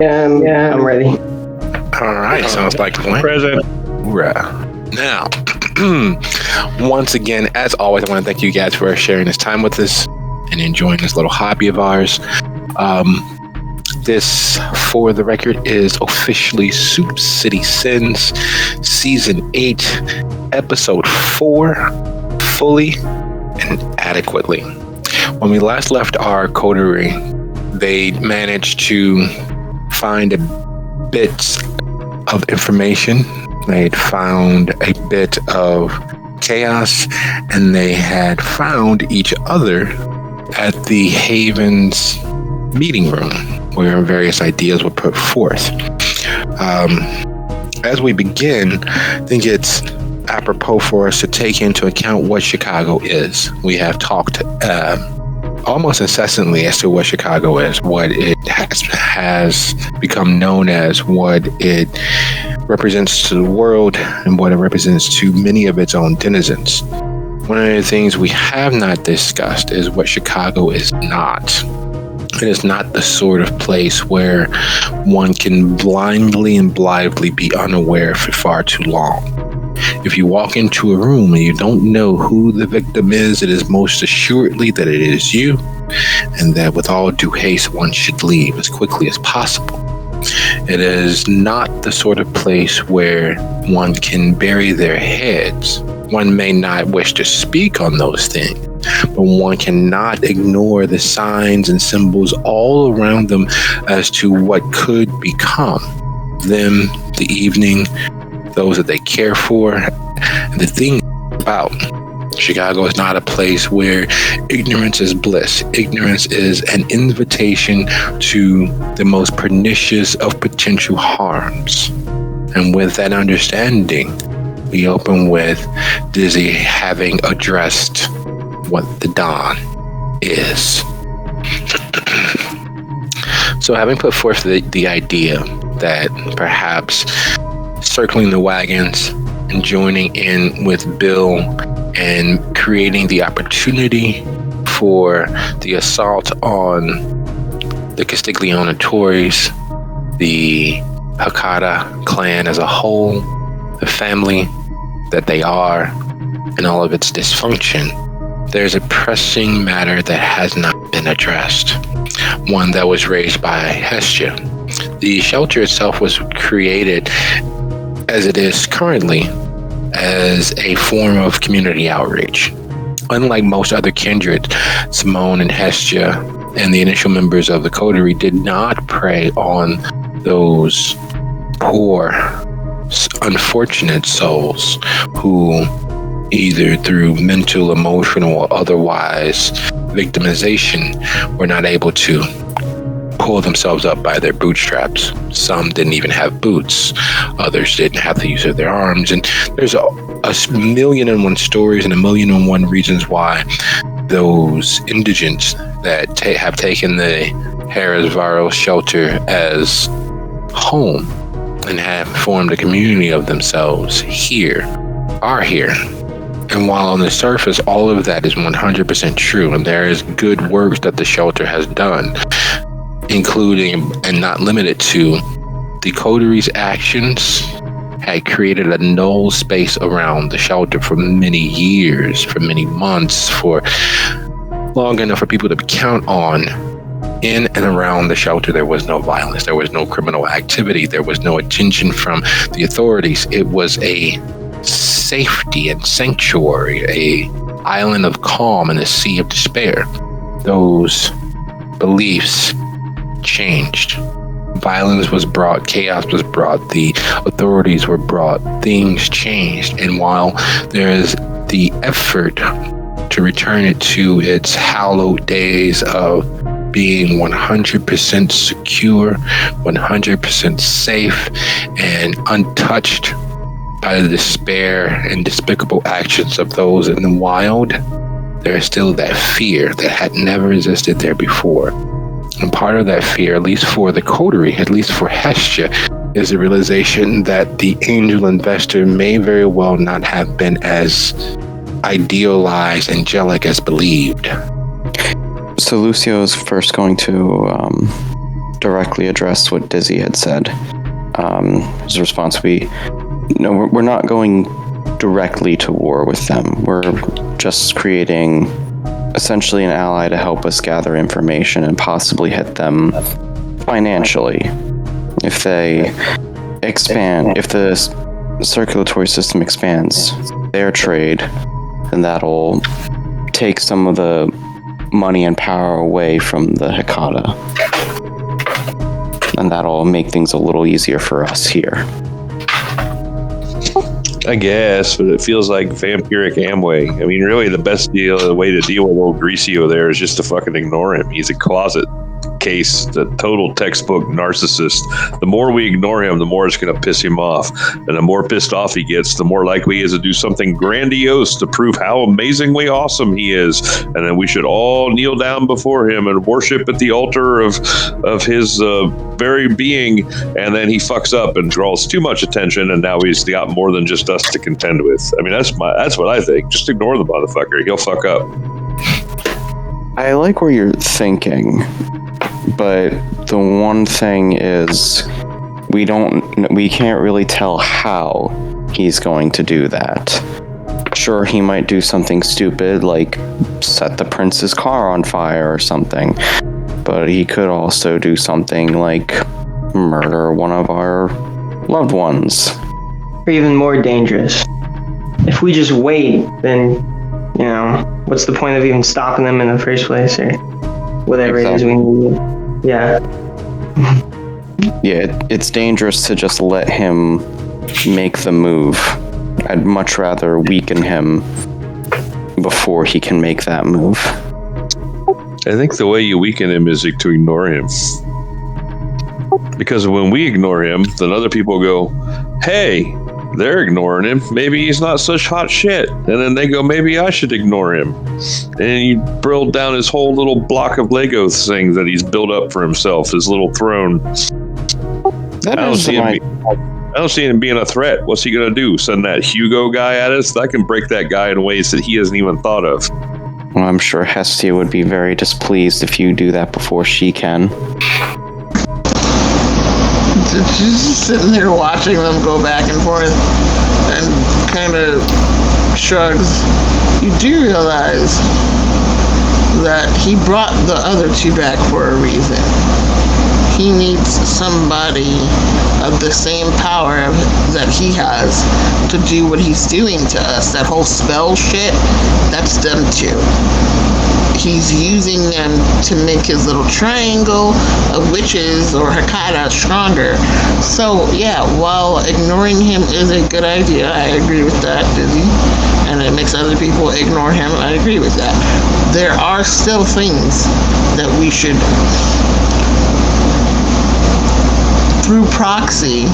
Yeah, I'm ready. All right, sounds like a plan. Present. Hoorah. Now, once again, as always, I want to thank you guys for sharing this time with us and enjoying this little hobby of ours. This, for the record, is officially Soup City Sins, Season 8, Episode 4, Fully and Adequately. When we last left our coterie, they managed to find bits of information. They'd found a bit of chaos, and they had found each other at the Haven's meeting room, where various ideas were put forth. As we begin, I think it's apropos for us to take into account what Chicago is. We have talked almost incessantly as to what Chicago is, what it has become known as, what it represents to the world, and what it represents to many of its own denizens. One of the things we have not discussed is what Chicago is not. It is not the sort of place where one can blindly and blithely be unaware for far too long. If you walk into a room and you don't know who the victim is, it is most assuredly that it is you, and that with all due haste, one should leave as quickly as possible. It is not the sort of place where one can bury their heads. One may not wish to speak on those things, but one cannot ignore the signs and symbols all around them as to what could become them, the evening, those that they care for. And the thing about Chicago is not a place where ignorance is bliss. Ignorance is an invitation to the most pernicious of potential harms. And with that understanding, we open with Dizzy having addressed what the dawn is. So having put forth the idea that perhaps circling the wagons and joining in with Bill and creating the opportunity for the assault on the Castiglione Tories, the Hakata clan as a whole, the family that they are, and all of its dysfunction, there's a pressing matter that has not been addressed, one that was raised by Hestia. The shelter itself was created as it is currently as a form of community outreach. Unlike most other kindred, Simone and Hestia and the initial members of the coterie did not prey on those poor, unfortunate souls who, either through mental, emotional, or otherwise victimization, were not able to pull themselves up by their bootstraps. Some didn't even have boots. Others didn't have the use of their arms. And there's a million and one stories and a million and one reasons why those indigents that have taken the Harris Varro shelter as home and have formed a community of themselves here are here. And while on the surface, all of that is 100% true, and there is good work that the shelter has done, including and not limited to the coterie's actions, had created a null space around the shelter for many years, for many months, for long enough for people to count on. In and around the shelter, there was no violence, there was no criminal activity, there was no attention from the authorities. It was a safety and sanctuary, a island of calm in a sea of despair. Those beliefs changed. Violence was brought, chaos was brought, the authorities were brought, things changed. And while there is the effort to return it to its hallowed days of being 100% secure, 100% safe, and untouched by the despair and despicable actions of those in the wild, there is still that fear that had never existed there before. And part of that fear, at least for the coterie, at least for Hestia, is the realization that the angel investor may very well not have been as idealized, angelic as believed. So Lucio's first going to directly address what Dizzy had said. His response would be, no, we're not going directly to war with them. We're just creating essentially an ally to help us gather information and possibly hit them financially. If they expand, if the circulatory system expands their trade, then that'll take some of the money and power away from the Hecata. And that'll make things a little easier for us here. I guess, but it feels like vampiric Amway. I mean, really, the way to deal with old Greasio there is just to fucking ignore him. He's a closet case, the total textbook narcissist. The more we ignore him, the more it's going to piss him off. And the more pissed off he gets, the more likely he is to do something grandiose to prove how amazingly awesome he is. And then we should all kneel down before him and worship at the altar of his very being. And then he fucks up and draws too much attention, and now he's got more than just us to contend with. I mean, that's what I think. Just ignore the motherfucker. He'll fuck up. I like where you're thinking, but the one thing is we can't really tell how he's going to do that. Sure, he might do something stupid like set the prince's car on fire or something, but he could also do something like murder one of our loved ones. Or even more dangerous. If we just wait, then, what's the point of even stopping them in the first place, or whatever exactly. It is we need? Yeah. Yeah, it's dangerous to just let him make the move. I'd much rather weaken him before he can make that move. I think the way you weaken him is to ignore him. Because when we ignore him, then other people go, hey, they're ignoring him. Maybe he's not such hot shit. And then they go, maybe I should ignore him. And you build down his whole little block of Lego thing that he's built up for himself, his little throne. I don't see him being a threat. What's he going to do? Send that Hugo guy at us? I can break that guy in ways that he hasn't even thought of. Well, I'm sure Hestia would be very displeased if you do that before she can. She's just sitting there watching them go back and forth and kind of shrugs. You do realize that he brought the other two back for a reason. He needs somebody of the same power that he has to do what he's doing to us. That whole spell shit, that's them too. He's using them to make his little triangle of witches or Hecata stronger. So, yeah, while ignoring him is a good idea, I agree with that, Dizzy. And it makes other people ignore him, I agree with that. There are still things that we should, through proxy,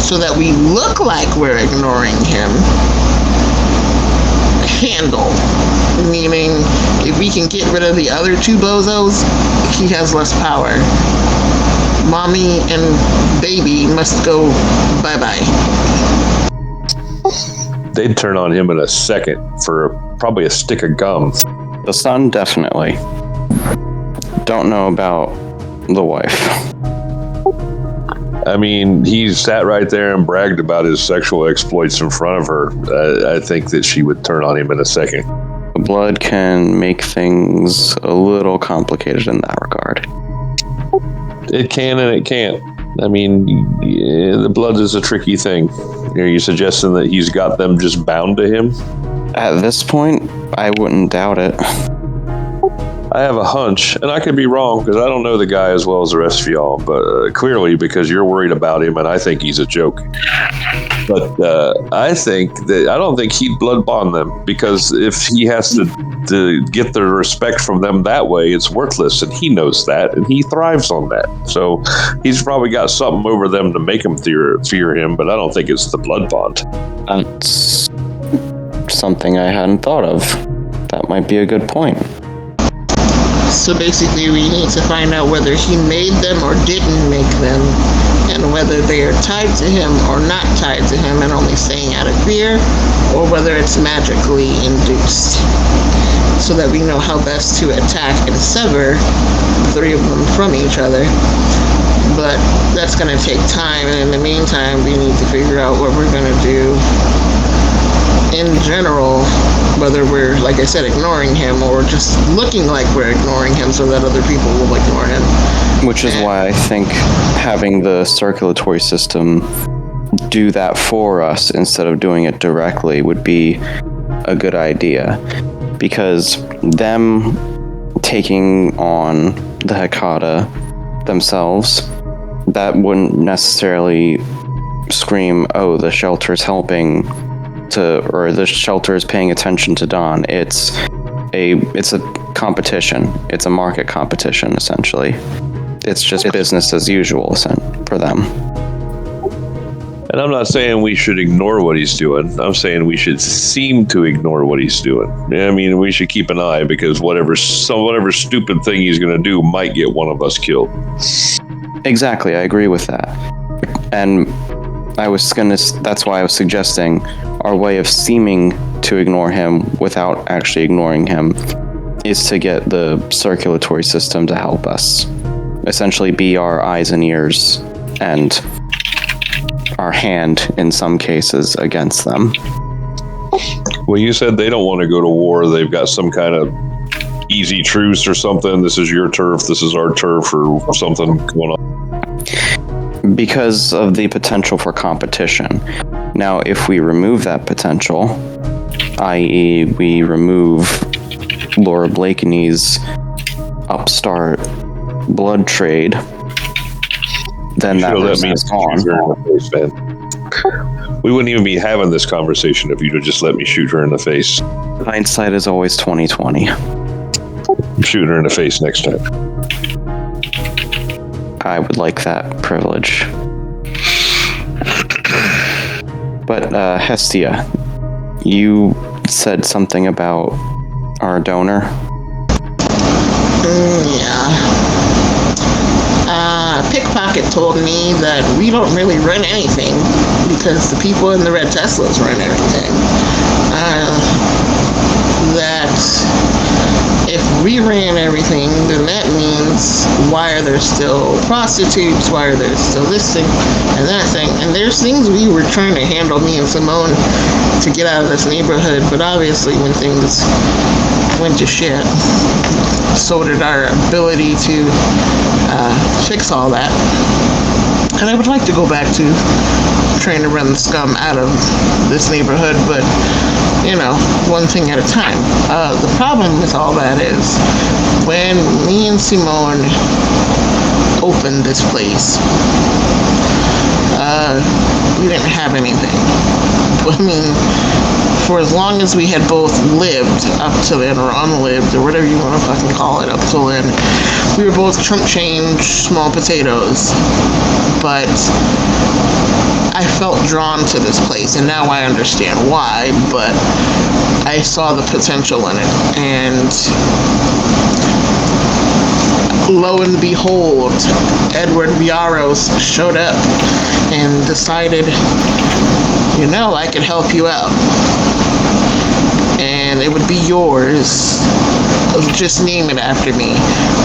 so that we look like we're ignoring him, handle. Meaning, if we can get rid of the other two bozos, he has less power. Mommy and baby must go bye-bye. They'd turn on him in a second for probably a stick of gum. The son, definitely. Don't know about the wife. I mean, he sat right there and bragged about his sexual exploits in front of her. I think that she would turn on him in a second. The blood can make things a little complicated in that regard. It can and it can't. I mean, the blood is a tricky thing. Are you suggesting that he's got them just bound to him? At this point, I wouldn't doubt it. I have a hunch, and I could be wrong because I don't know the guy as well as the rest of y'all, but clearly because you're worried about him and I think he's a joke. But I don't think he'd blood bond them, because if he has to get the respect from them that way, it's worthless, and he knows that, and he thrives on that. So he's probably got something over them to make them fear him, but I don't think it's the blood bond. That's something I hadn't thought of. That might be a good point. So basically we need to find out whether he made them or didn't make them, and whether they are tied to him or not tied to him and only staying out of fear, or whether it's magically induced. so that we know how best to attack and sever the three of them from each other. But that's going to take time, and in the meantime, we need to figure out what we're going to do in general, whether we're, like I said, ignoring him or just looking like we're ignoring him so that other people will ignore him. Which is why I think having the circulatory system do that for us instead of doing it directly would be a good idea. Because them taking on the Hecata themselves, that wouldn't necessarily scream, oh, the shelter's helping to, or the shelter is paying attention to Dawn. It's a competition. It's a market competition, essentially. It's just business as usual for them. And I'm not saying we should ignore what he's doing. I'm saying we should seem to ignore what he's doing. I mean, we should keep an eye, because whatever stupid thing he's going to do might get one of us killed. Exactly, I agree with that. And that's why I was suggesting our way of seeming to ignore him without actually ignoring him is to get the circulatory system to help us. Essentially be our eyes and ears and our hand, in some cases, against them. Well, you said they don't want to go to war. They've got some kind of easy truce or something. This is your turf, this is our turf, or something going on. Because of the potential for competition. Now, if we remove that potential, i.e. we remove Laura Blakeney's upstart blood trade, then that means gone. We wouldn't even be having this conversation if you'd have just let me shoot her in the face. Hindsight is always 20/20. I'm shooting her in the face next time. I would like that privilege. But Hestia, you said something about our donor. Yeah. Pickpocket told me that we don't really run anything because the people in the red Teslas run everything. That if we ran everything, then that means why are there still prostitutes? Why are there still this thing and that thing? And there's things we were trying to handle, me and Simone, to get out of this neighborhood, but obviously when things went to shit, so did our ability to fix all that. And I would like to go back to trying to run the scum out of this neighborhood, but one thing at a time. The problem with all that is when me and Simone opened this place, we didn't have anything. I mean, for as long as we had both lived up to then, or unlived, or whatever you want to fucking call it, up till then, we were both chump change, small potatoes. But I felt drawn to this place, and now I understand why, but I saw the potential in it. And lo and behold, Edward Viaros showed up and decided, I could help you out. And it would be yours. Just name it after me.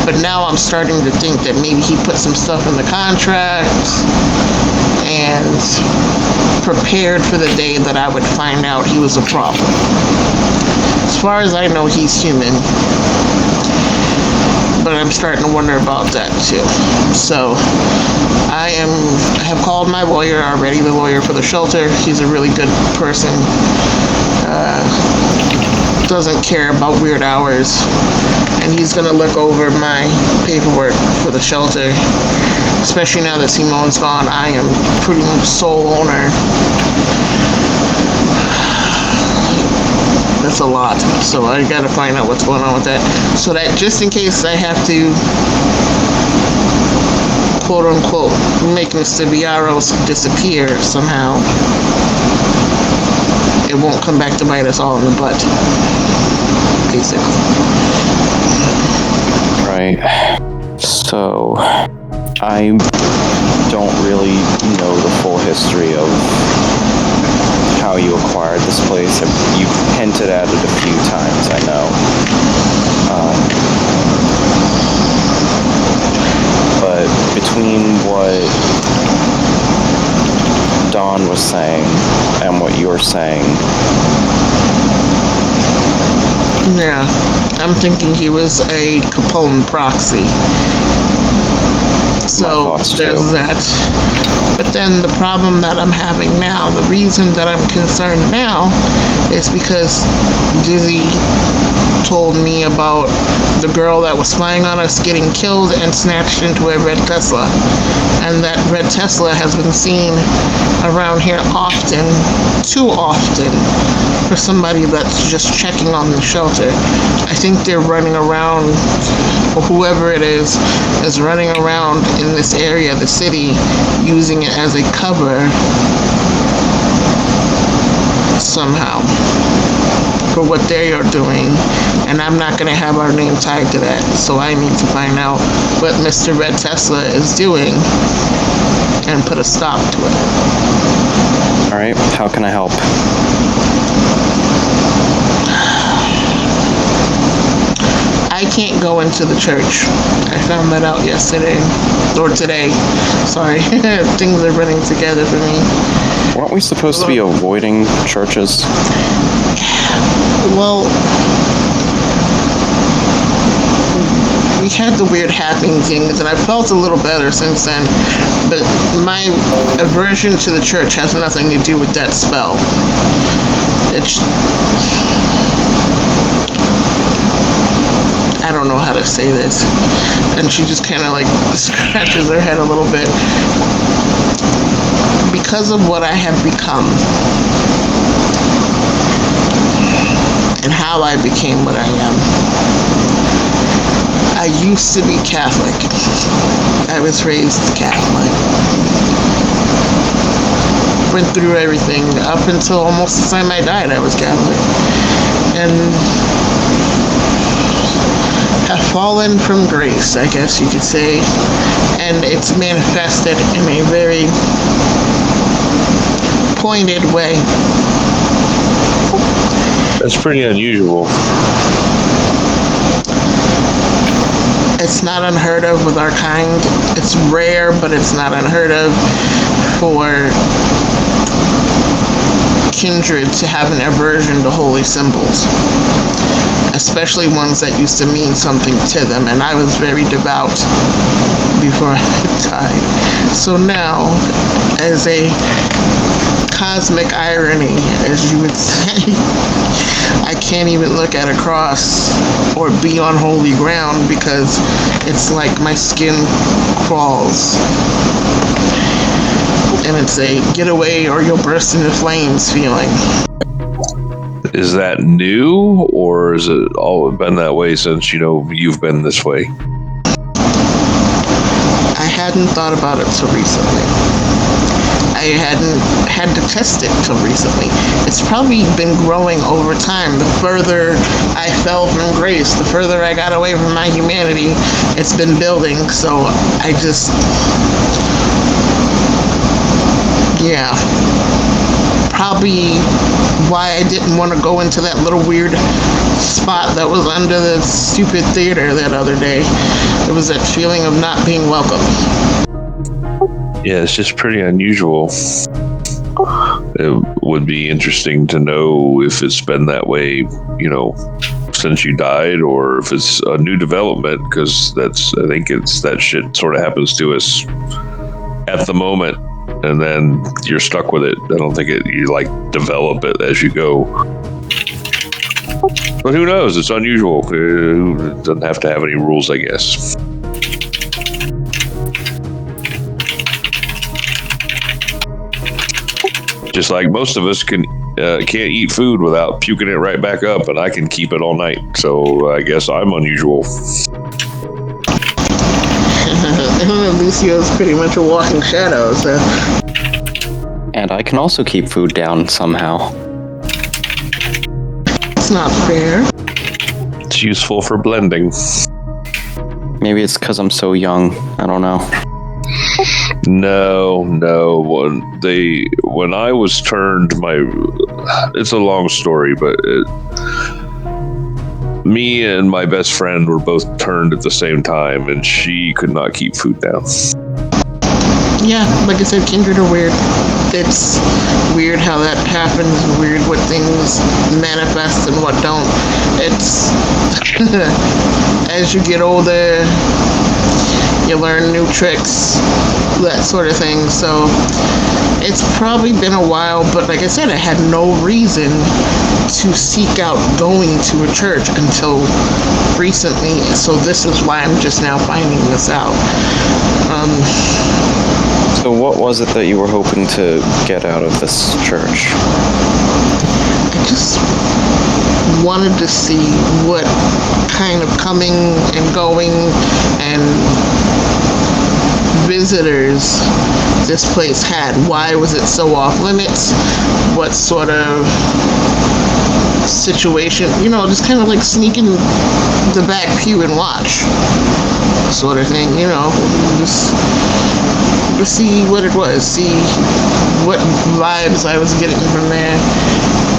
But now I'm starting to think that maybe he put some stuff in the contract and prepared for the day that I would find out he was a problem. As far as I know, he's human. But I'm starting to wonder about that too. So I have called my lawyer already, the lawyer for the shelter. He's a really good person. Doesn't care about weird hours. And he's going to look over my paperwork for the shelter. Especially now that Simone's gone, I am pretty much sole owner. That's a lot. So I gotta find out what's going on with that. So that just in case I have to, quote unquote, make Mr. Viaros disappear somehow, it won't come back to bite us all in the butt. Basically. Right. So, I don't really know the full history of how you acquired this place. You hinted at it a few times, I know. But between what Don was saying and what you're saying, Yeah, I'm thinking he was a Capone proxy. So thoughts, there's too. that. But then the problem that I'm having now, the reason that I'm concerned now, is because Dizzy told me about the girl that was spying on us getting killed and snatched into a red Tesla. And that red Tesla has been seen around here often, too often, for somebody that's just checking on the shelter. I think they're running around, or whoever it is running around in this area of the city, using it as a cover somehow for what they are doing, and I'm not going to have our name tied to that. So I need to find out what Mr. Red Tesla is doing and put a stop to it. all right, how can I help? I can't go into the church. I found that out yesterday, or today. Sorry, things are running together for me. Weren't we supposed to be avoiding churches? Well, we had the weird happening things, and I felt a little better since then. But my aversion to the church has nothing to do with that spell. It's, I don't know how to say this. And she just kind of like scratches her head a little bit. Because of what I have become and how I became what I am. I used to be Catholic. I was raised Catholic. Went through everything up until almost the time I died. I was Catholic. And have fallen from grace, I guess you could say, and it's manifested in a very pointed way. That's pretty unusual. It's not unheard of with our kind. It's rare, but it's not unheard of for kindred to have an aversion to holy symbols, especially ones that used to mean something to them, and I was very devout before I died. So now, as a cosmic irony, as you would say, I can't even look at a cross or be on holy ground because it's like my skin crawls. And it's a get away or you'll burst into flames feeling. Is that new, or has it always been that way since, you've been this way? I hadn't thought about it till recently. I hadn't had to test it till recently. It's probably been growing over time. The further I fell from grace, the further I got away from my humanity, it's been building. So I just... yeah. Probably why I didn't want to go into that little weird spot that was under the stupid theater that other day. It was that feeling of not being welcome. Yeah, it's just pretty unusual. It would be interesting to know if it's been that way, since you died, or if it's a new development, because I think it's that shit sort of happens to us at the moment, and then you're stuck with it. I don't think you develop it as you go. But who knows? It's unusual. It doesn't have to have any rules, I guess. Just like most of us can't eat food without puking it right back up, and I can keep it all night. So I guess I'm unusual. Lucio's pretty much a walking shadow, so... And I can also keep food down somehow. It's not fair. It's useful for blending. Maybe it's because I'm so young. I don't know. No. When I was turned, it's a long story, but me and my best friend were both turned at the same time, and she could not keep food down. Yeah, like I said, kindred are weird. It's weird how that happens, weird what things manifest and what don't. It's as you get older, you learn new tricks, that sort of thing. So it's probably been a while, but like I said, I had no reason to seek out going to a church until recently. So this is why I'm just now finding this out. So what was it that you were hoping to get out of this church? I just wanted to see what kind of coming and going and visitors this place had. Why was it so off limits? What sort of situation? Just kind of like sneak in the back pew and watch sort of thing, just to see what it was, see what vibes I was getting from there,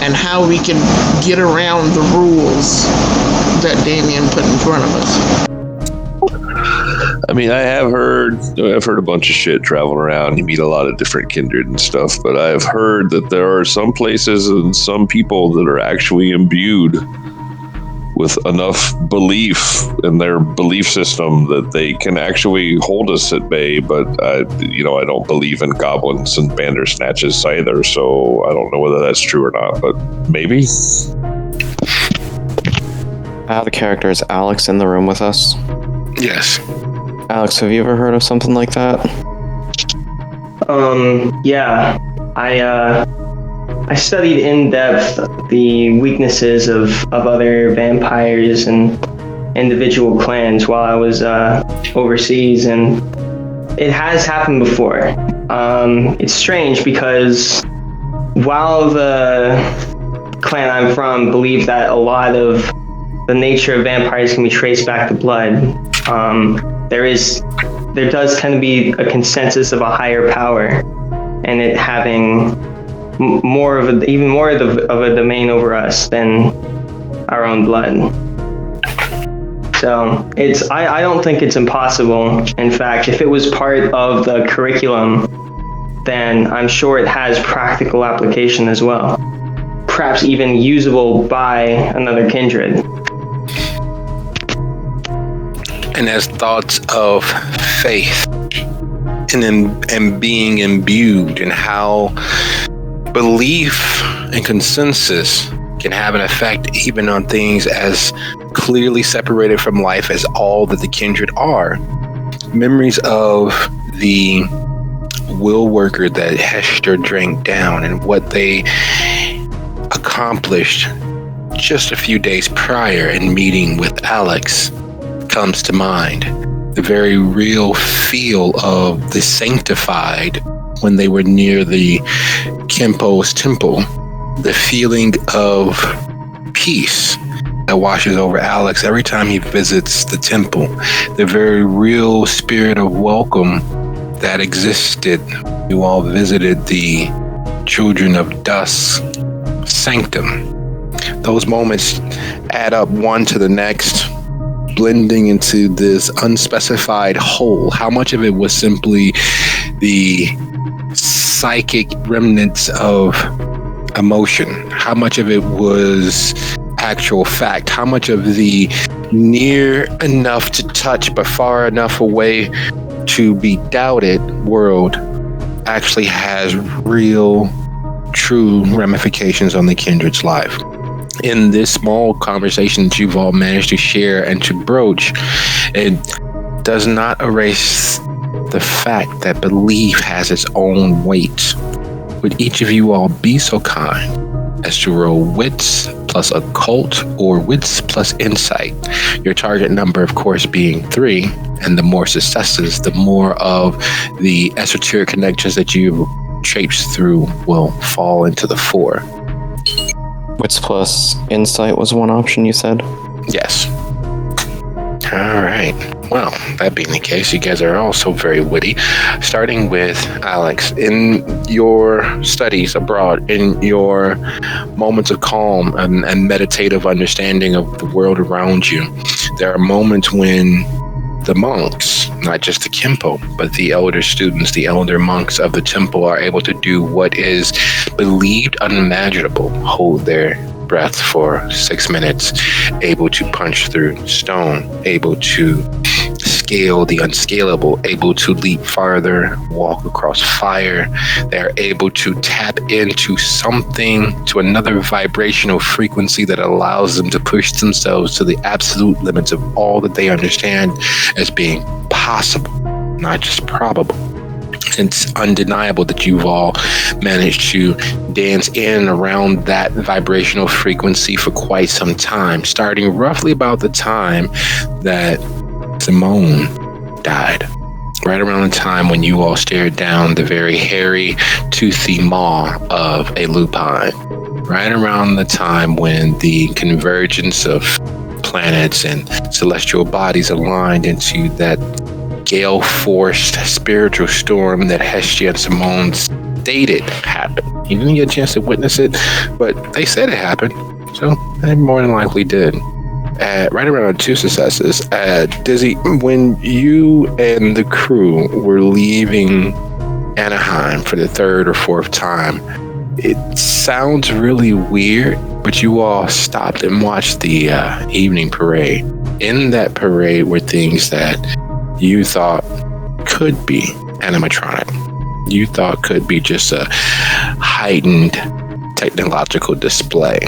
and how we can get around the rules that Damien put in front of us. I mean, I've heard a bunch of shit traveling around. You meet a lot of different kindred and stuff, but I've heard that there are some places and some people that are actually imbued with enough belief in their belief system that they can actually hold us at bay. But I don't believe in goblins and bandersnatches either, so I don't know whether that's true or not, but maybe. The character is Alex in the room with us. Yes. Alex, have you ever heard of something like that? Yeah. I studied in depth the weaknesses of other vampires and individual clans while I was overseas, and it has happened before. It's strange because while the clan I'm from believes that a lot of the nature of vampires can be traced back to blood, there does tend to be a consensus of a higher power, and it having more of a domain over us than our own blood. So I don't think it's impossible. In fact, if it was part of the curriculum, then I'm sure it has practical application as well, perhaps even usable by another kindred. And as thoughts of faith and being imbued, and how belief and consensus can have an effect even on things as clearly separated from life as all that the kindred are. Memories of the will worker that Hester drank down and what they accomplished just a few days prior in meeting with Alex comes to mind. The very real feel of the sanctified when they were near the Kempo's temple. The feeling of peace that washes over Alex every time he visits the temple. The very real spirit of welcome that existed. You all visited the Children of Dusk sanctum. Those moments add up one to the next, blending into this unspecified whole. How much of it was simply the psychic remnants of emotion? How much of it was actual fact? How much of the near enough to touch but far enough away to be doubted world actually has real, true ramifications on the kindred's life? In this small conversation that you've all managed to share and to broach, it does not erase the fact that belief has its own weight. Would each of you all be so kind as to roll wits plus occult or wits plus insight? Your target number, of course, being 3, and the more successes, the more of the esoteric connections that you traipse through will fall into the 4. Wits plus insight was one option you said? Yes. All right. Well, that being the case, you guys are also very witty. Starting with Alex, in your studies abroad, in your moments of calm and meditative understanding of the world around you, there are moments when the monks, not just the Kempo, but the elder students, the elder monks of the temple are able to do what is believed unimaginable, hold their breath for 6 minutes, able to punch through stone, able to scale the unscalable, able to leap farther, walk across fire. They are able to tap into something, to another vibrational frequency that allows them to push themselves to the absolute limits of all that they understand as being possible, not just probable. It's undeniable that you've all managed to dance in and around that vibrational frequency for quite some time, starting roughly about the time that Simone died. Right around the time when you all stared down the very hairy, toothy maw of a lupine. Right around the time when the convergence of planets and celestial bodies aligned into that gale-forced spiritual storm that Hestia and Simone stated happened. You didn't get a chance to witness it, but they said it happened, so they more than likely did. Right around 2 successes. Dizzy, when you and the crew were leaving Anaheim for the 3rd or 4th time, it sounds really weird, but you all stopped and watched the evening parade. In that parade were things that you thought could be animatronic. You thought could be just a heightened technological display.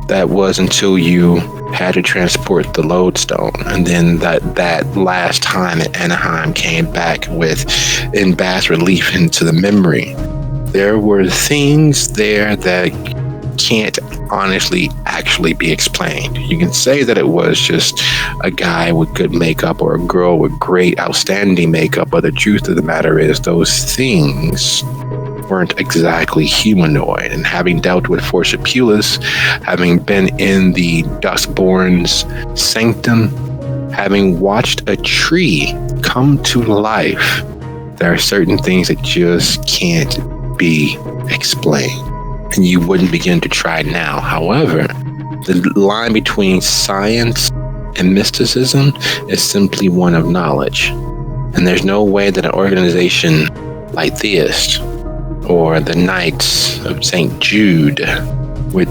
That was until you had to transport the lodestone, and then that last time at Anaheim came back in bas relief into the memory. There were things there that can't honestly actually be explained. You can say that it was just a guy with good makeup or a girl with great outstanding makeup, but the truth of the matter is those things weren't exactly humanoid. And having dealt with Forcipulas, having been in the Duskborn's sanctum, having watched a tree come to life, there are certain things that just can't be explained. And you wouldn't begin to try now. However, the line between science and mysticism is simply one of knowledge. And there's no way that an organization like Theist or the Knights of St. Jude would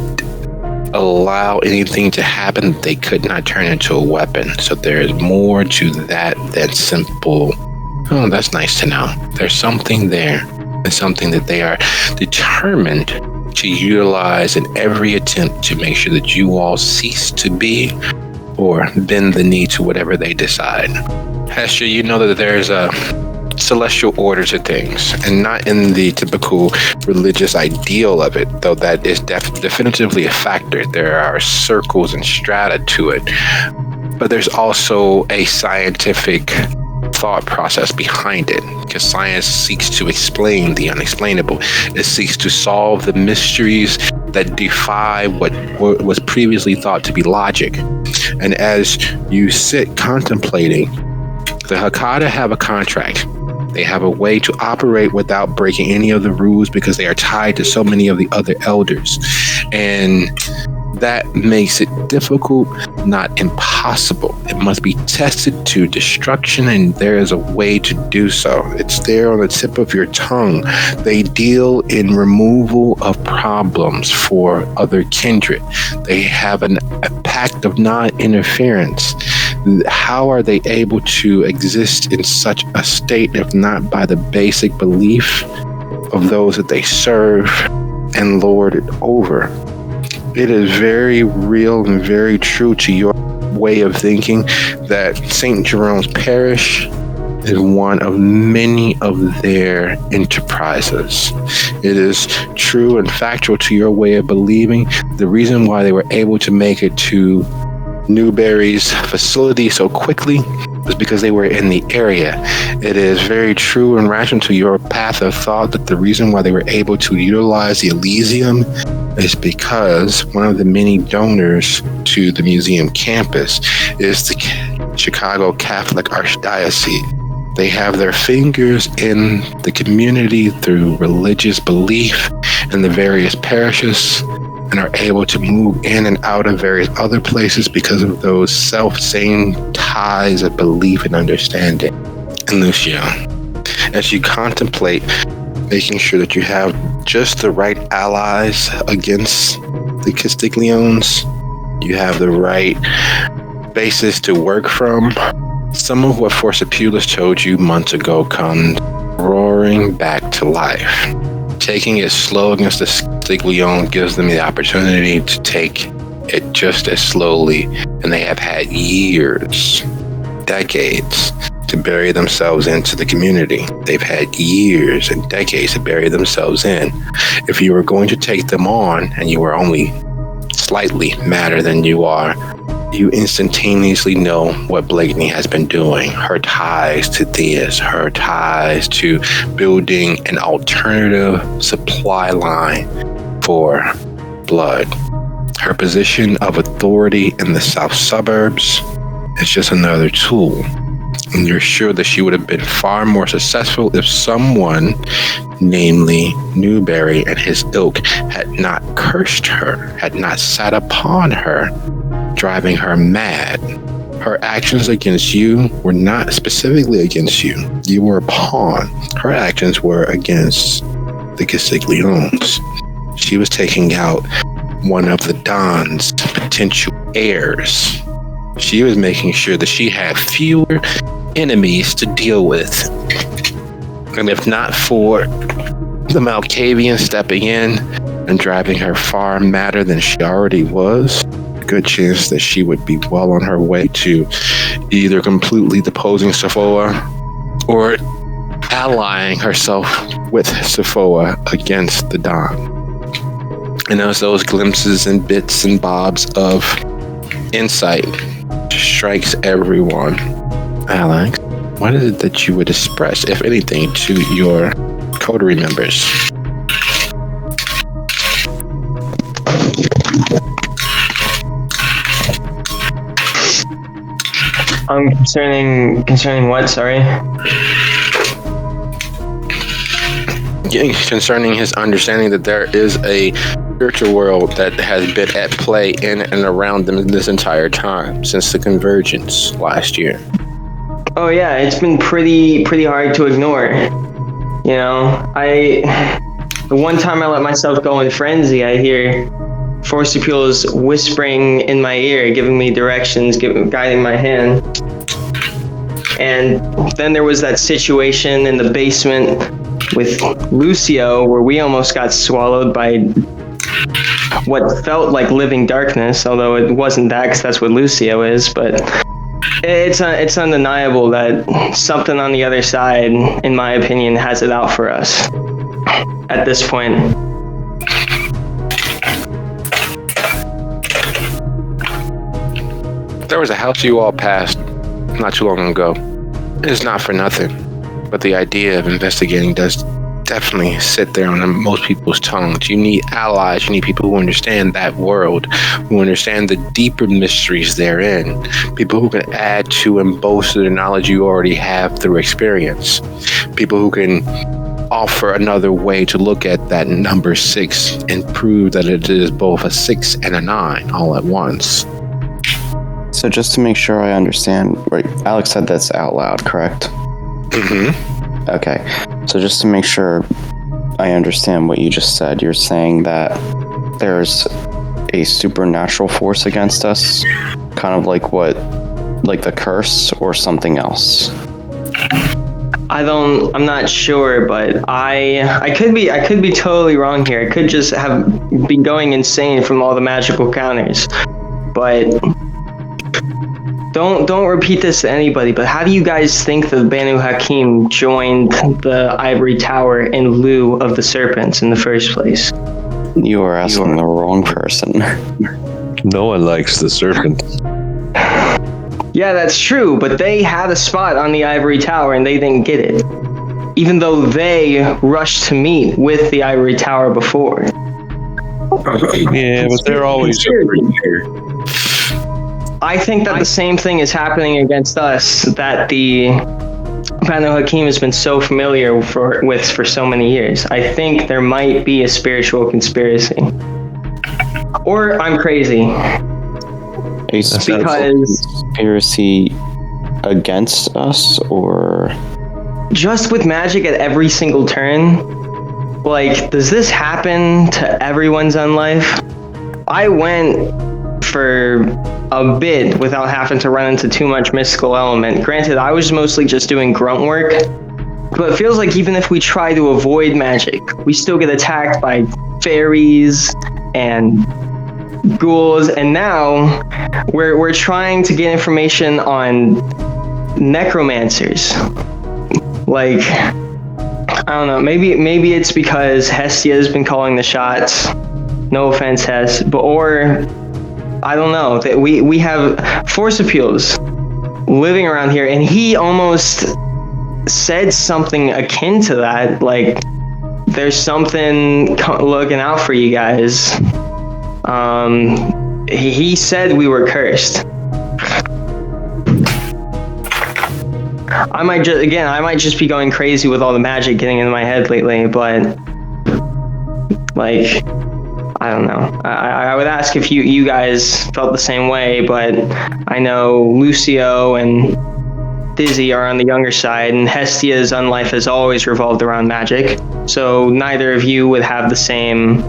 allow anything to happen that they could not turn into a weapon. So there's more to that than simple, oh, that's nice to know. There's something there. There's something that they are determined to utilize in every attempt to make sure that you all cease to be or bend the knee to whatever they decide. Hestia, you know that there's a celestial order to things, and not in the typical religious ideal of it, though that is definitively a factor. There are circles and strata to it, but there's also a scientific thought process behind it, because science seeks to explain the unexplainable. It seeks to solve the mysteries that defy what was previously thought to be logic. And as you sit contemplating, the Hecata have a contract. They have a way to operate without breaking any of the rules because they are tied to so many of the other elders. And that makes it difficult, not impossible. It must be tested to destruction, and there is a way to do so. It's there on the tip of your tongue. They deal in removal of problems for other kindred. They have a pact of non-interference. How are they able to exist in such a state if not by the basic belief of those that they serve and lord it over? It is very real and very true to your way of thinking that St. Jerome's Parish is one of many of their enterprises. It is true and factual to your way of believing. The reason why they were able to make it to Newberry's facility so quickly was because they were in the area. It is very true and rational to your path of thought that the reason why they were able to utilize the Elysium is because one of the many donors to the museum campus is the Chicago Catholic Archdiocese. They have their fingers in the community through religious belief in the various parishes and are able to move in and out of various other places because of those self-same ties of belief and understanding. And Lucio, as you contemplate making sure that you have just the right allies against the Castigliones, you have the right basis to work from, some of what Forcipulus told you months ago comes roaring back to life. Taking it slow against the Castiglione gives them the opportunity to take it just as slowly, and they have had years, decades, to bury themselves into the community. They've had years and decades to bury themselves in. If you were going to take them on, and you were only slightly madder than you are, you instantaneously know what Blakeney has been doing. Her ties to this, her ties to building an alternative supply line for blood. Her position of authority in the south suburbs is just another tool. And you're sure that she would have been far more successful if someone, namely Newberry and his ilk, had not cursed her, had not sat upon her, driving her mad. Her actions against you were not specifically against you. You were a pawn. Her actions were against the Castigliones. She was taking out one of the Don's potential heirs. She was making sure that she had fewer enemies to deal with. And if not for the Malkavian stepping in and driving her far madder than she already was, a good chance that she would be well on her way to either completely deposing Sephoa or allying herself with Sephoa against the Don. And as those glimpses and bits and bobs of insight strikes everyone, Alex, what is it that you would express, if anything, to your coterie members? Concerning what? Sorry. Concerning his understanding that there is a spiritual world that has been at play in and around them this entire time since the convergence last year. Oh yeah, it's been pretty hard to ignore. You know, the one time I let myself go in frenzy, I hear Forcipulus whispering in my ear, giving me directions, guiding my hand. And then there was that situation in the basement with Lucio where we almost got swallowed by what felt like living darkness, although it wasn't that, because that's what Lucio is. But it's undeniable that something on the other side, in my opinion, has it out for us at this point. There was a house you all passed not too long ago. It's not for nothing, but the idea of investigating does definitely sit there on most people's tongues. You need allies, you need people who understand that world, who understand the deeper mysteries therein, people who can add to and bolster the knowledge you already have through experience, people who can offer another way to look at that number 6 and prove that it is both a 6 and a 9 all at once. So just to make sure I understand, right, Alex said that's out loud, correct? Mm-hmm. Okay, so just to make sure I understand what you just said, you're saying that there's a supernatural force against us, kind of like the curse or something else? I'm not sure, but I could be totally wrong here. I could just be going insane from all the magical counters. But don't repeat this to anybody, but how do you guys think the Banu Hakim joined the Ivory Tower in lieu of the serpents in the first place? You are asking the wrong person. No one likes the serpent. Yeah, that's true, but they had a spot on the Ivory Tower and they didn't get it. Even though they rushed to meet with the Ivory Tower before. Yeah, but they're always I think that the same thing is happening against us that the Banu Hakim has been so familiar with for so many years. I think there might be a spiritual conspiracy. Or I'm crazy. A spiritual conspiracy against us, or just with magic at every single turn? Like, does this happen to everyone's unlife? I went for a bit without having to run into too much mystical element. Granted, I was mostly just doing grunt work, but it feels like even if we try to avoid magic, we still get attacked by fairies and ghouls, and now we're trying to get information on necromancers. Like, I don't know, maybe it's because Hestia has been calling the shots. No offense, Hes, but or I don't know, that we have Force Appeals living around here, and he almost said something akin to that, like there's something looking out for you guys. He said we were cursed. I might just be going crazy with all the magic getting into my head lately, but like, I don't know. I would ask if you guys felt the same way, but I know Lucio and Dizzy are on the younger side, and Hestia's unlife has always revolved around magic. So neither of you would have the same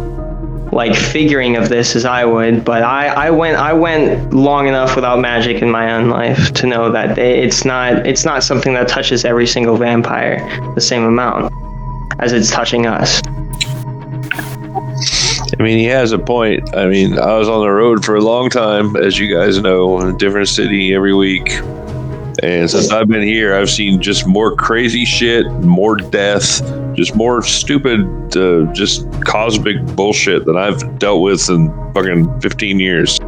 like figuring of this as I would, but I went long enough without magic in my own life to know that it's not something that touches every single vampire the same amount as it's touching us. I mean, he has a point. I mean, I was on the road for a long time, as you guys know, in a different city every week. And since I've been here, I've seen just more crazy shit, more death, just more stupid, just cosmic bullshit that I've dealt with in fucking 15 years.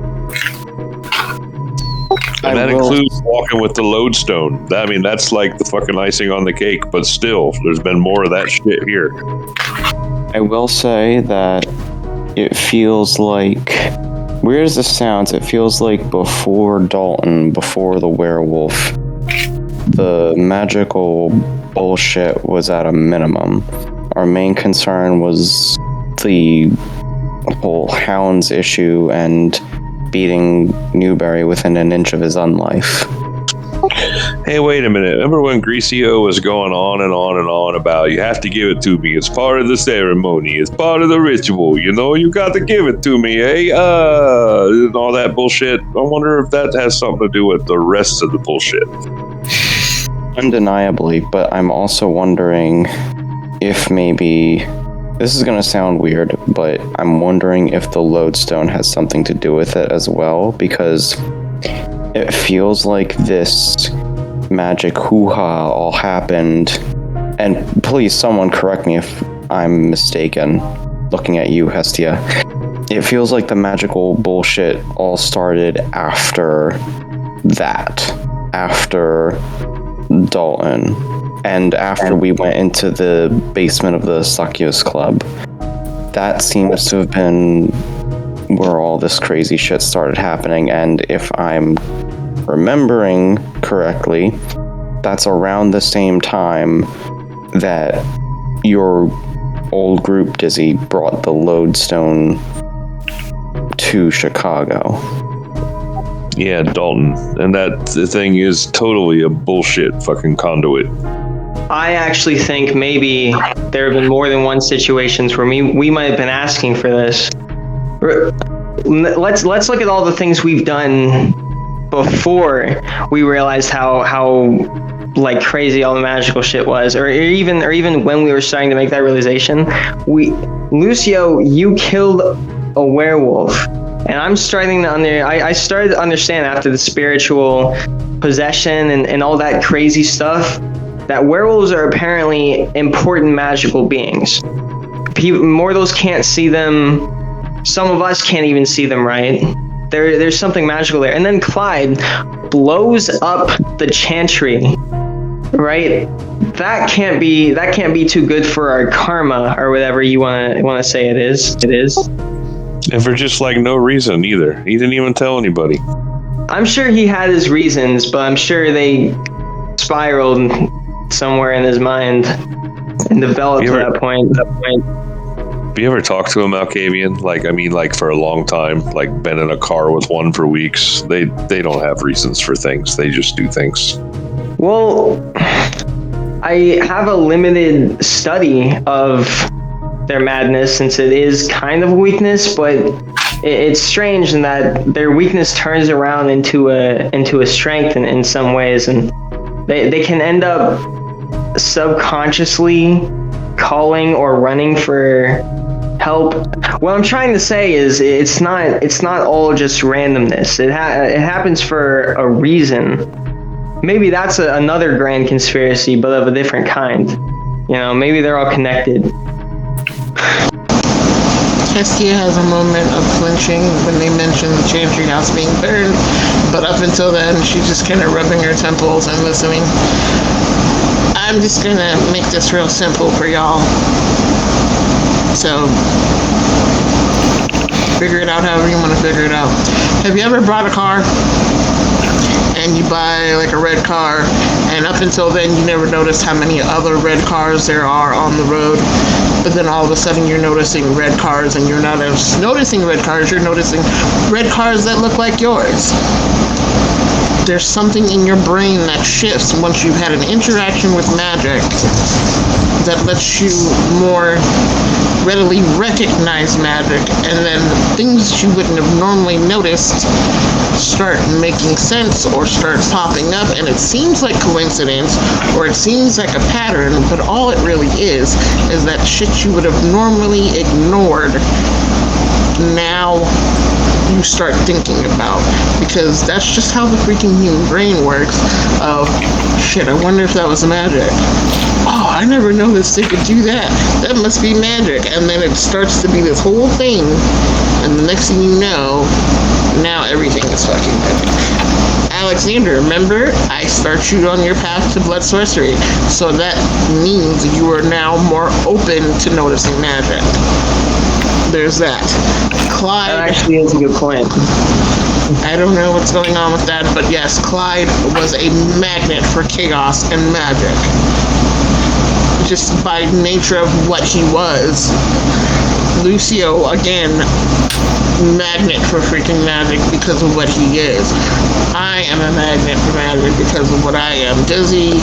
And that includes walking with the lodestone. I mean, that's like the fucking icing on the cake, but still, there's been more of that shit here. I will say that it feels like, weird as this sounds, it feels like before Dalton, before the werewolf, the magical bullshit was at a minimum. Our main concern was the whole hounds issue and beating Newberry within an inch of his unlife. Hey, wait a minute. Remember when Greasio was going on and on and on about, you have to give it to me. It's part of the ceremony. It's part of the ritual. You know, you got to give it to me, eh? And all that bullshit. I wonder if that has something to do with the rest of the bullshit. Undeniably, but I'm also wondering if maybe, this is going to sound weird, but I'm wondering if the lodestone has something to do with it as well, because it feels like this magic hoo-ha all happened, and please someone correct me if I'm mistaken, looking at you, Hestia. It feels like the magical bullshit all started after that, after Dalton, and after we went into the basement of the Sakyos Club. That seems to have been where all this crazy shit started happening, and if I'm remembering correctly, that's around the same time that your old group, Dizzy, brought the lodestone to Chicago. Yeah, Dalton. And that the thing is totally a bullshit fucking conduit. I actually think maybe there have been more than one situations where we might have been asking for this. Let's look at all the things we've done before we realized how like crazy all the magical shit was, or even when we were starting to make that realization. Lucio, you killed a werewolf, and I'm starting to I started to understand after the spiritual possession and all that crazy stuff that werewolves are apparently important magical beings. Mortals can't see them. Some of us can't even see them, right? There's something magical there. And then Clyde blows up the chantry, right? That can't be too good for our karma, or whatever you want to say it is. And for just like no reason either. He didn't even tell anybody. I'm sure he had his reasons, but I'm sure they spiraled somewhere in his mind and developed to that point. Have you ever talked to him, Malkavian? Like for a long time, like been in a car with one for weeks. They don't have reasons for things. They just do things. Well, I have a limited study of their madness since it is kind of a weakness, but it's strange in that their weakness turns around into a strength in some ways, and they can end up subconsciously calling or running for help. What I'm trying to say is it's not all just randomness. It happens for a reason. Maybe that's another grand conspiracy, but of a different kind. You know, maybe they're all connected. Hestia has a moment of flinching when they mention the Chantry House being burned, but up until then, she's just kind of rubbing her temples and listening. I'm just gonna make this real simple for y'all. So, figure it out however you want to figure it out. Have you ever bought a car and you buy like a red car, and up until then you never noticed how many other red cars there are on the road, but then all of a sudden you're noticing red cars, and you're not just noticing red cars, you're noticing red cars that look like yours. There's something in your brain that shifts once you've had an interaction with magic that lets you more readily recognize magic, and then things that you wouldn't have normally noticed start making sense or start popping up, and it seems like coincidence or it seems like a pattern, but all it really is that shit you would have normally ignored now you start thinking about, because that's just how the freaking human brain works. Shit, I wonder if that was magic. Oh, I never noticed they could do that. That must be magic. And then it starts to be this whole thing, and the next thing you know, now everything is fucking magic. Alexander, remember, I start you on your path to blood sorcery, so that means you are now more open to noticing magic. There's that. Clyde. That actually is a good point. I don't know what's going on with that, but yes, Clyde was a magnet for chaos and magic. Just by nature of what he was. Lucio, again, magnet for freaking magic because of what he is. I am a magnet for magic because of what I am. Dizzy,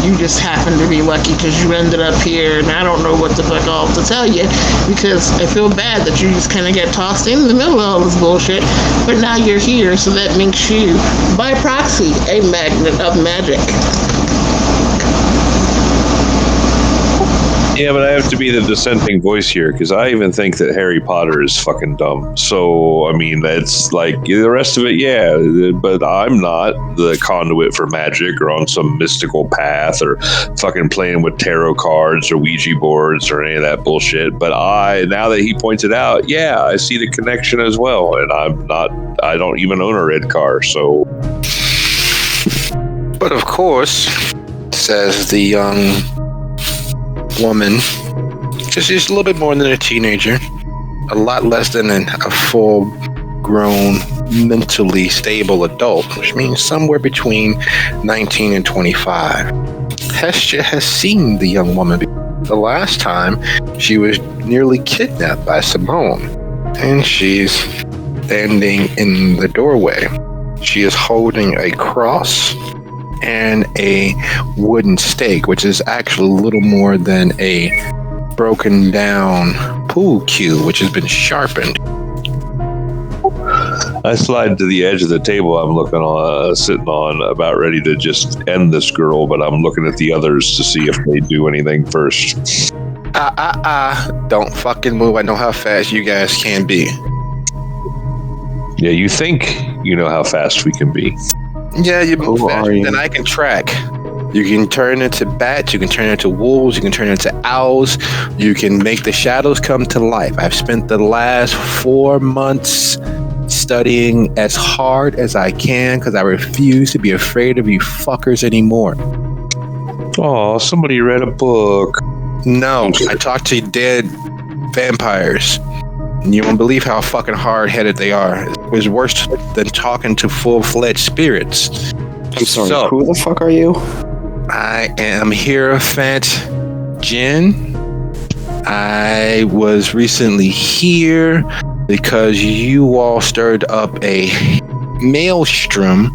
you just happen to be lucky because you ended up here, and I don't know what the fuck I'll have to tell you, because I feel bad that you just kind of get tossed in the middle of all this bullshit, but now you're here, so that makes you, by proxy, a magnet of magic. Yeah, but I have to be the dissenting voice here, because I even think that Harry Potter is fucking dumb. So, I mean, that's like the rest of it, yeah, but I'm not the conduit for magic or on some mystical path or fucking playing with tarot cards or Ouija boards or any of that bullshit. But now that he points it out, yeah, I see the connection as well. And I don't even own a red car, so. But of course, says the young woman, because she's a little bit more than a teenager, a lot less than a full-grown, mentally stable adult, which means somewhere between 19 and 25. Hestia has seen the young woman the last time she was nearly kidnapped by Simone, and she's standing in the doorway. She is holding a cross and a wooden stake, which is actually a little more than a broken down pool cue, which has been sharpened. I slide to the edge of the table I'm sitting on, about ready to just end this girl, but I'm looking at the others to see if they do anything first. Don't fucking move. I know how fast you guys can be. Yeah, you think you know how fast we can be. Yeah, you move faster than I can track. You can turn into bats, you can turn into wolves, you can turn into owls, you can make the shadows come to life. I've spent the last 4 months studying as hard as I can because I refuse to be afraid of you fuckers anymore. Oh, somebody read a book. No, I talked to dead vampires. You won't believe how fucking hard-headed they are. It was worse than talking to full-fledged spirits. I'm sorry, So, who the fuck are you? I am Hierophant Jin. I was recently here because you all stirred up a maelstrom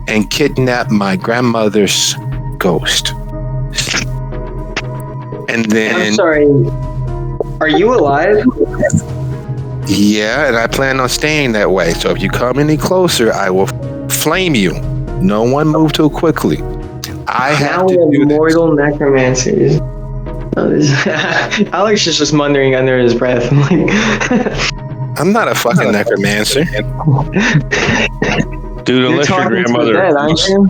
and kidnapped my grandmother's ghost. And then... I'm sorry. Are you alive? Yeah, and I plan on staying that way. So if you come any closer, I will flame you. No one move too quickly. I have Now to we do have this. mortal necromancers. Alex is just muttering under his breath. I'm like, I'm not a fucking necromancer. Dude, you're unless your talking to the grandmother dead, aren't looks, you?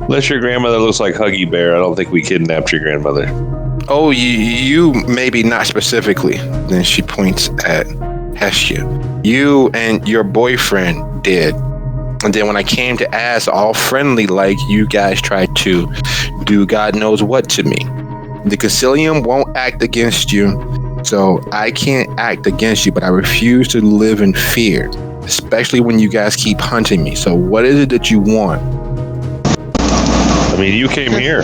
unless your grandmother looks like Huggy Bear, I don't think we kidnapped your grandmother. Oh, you maybe not specifically. Then she points at Hestia. You and your boyfriend did. And then when I came to ask, all friendly like, you guys tried to do God knows what to me. The Concilium won't act against you, so I can't act against you, but I refuse to live in fear, especially when you guys keep hunting me. So what is it that you want? I mean, you came here.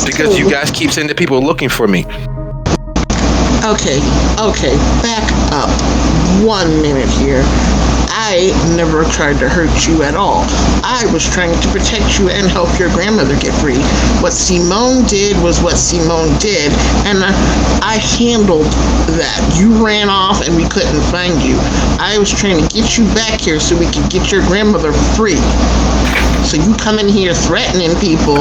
Because you guys keep sending people looking for me. Okay, back up 1 minute here. I never tried to hurt you at all. I was trying to protect you and help your grandmother get free. What Simone did was what Simone did, and I handled that. You ran off and we couldn't find you. I was trying to get you back here so we could get your grandmother free. So you come in here threatening people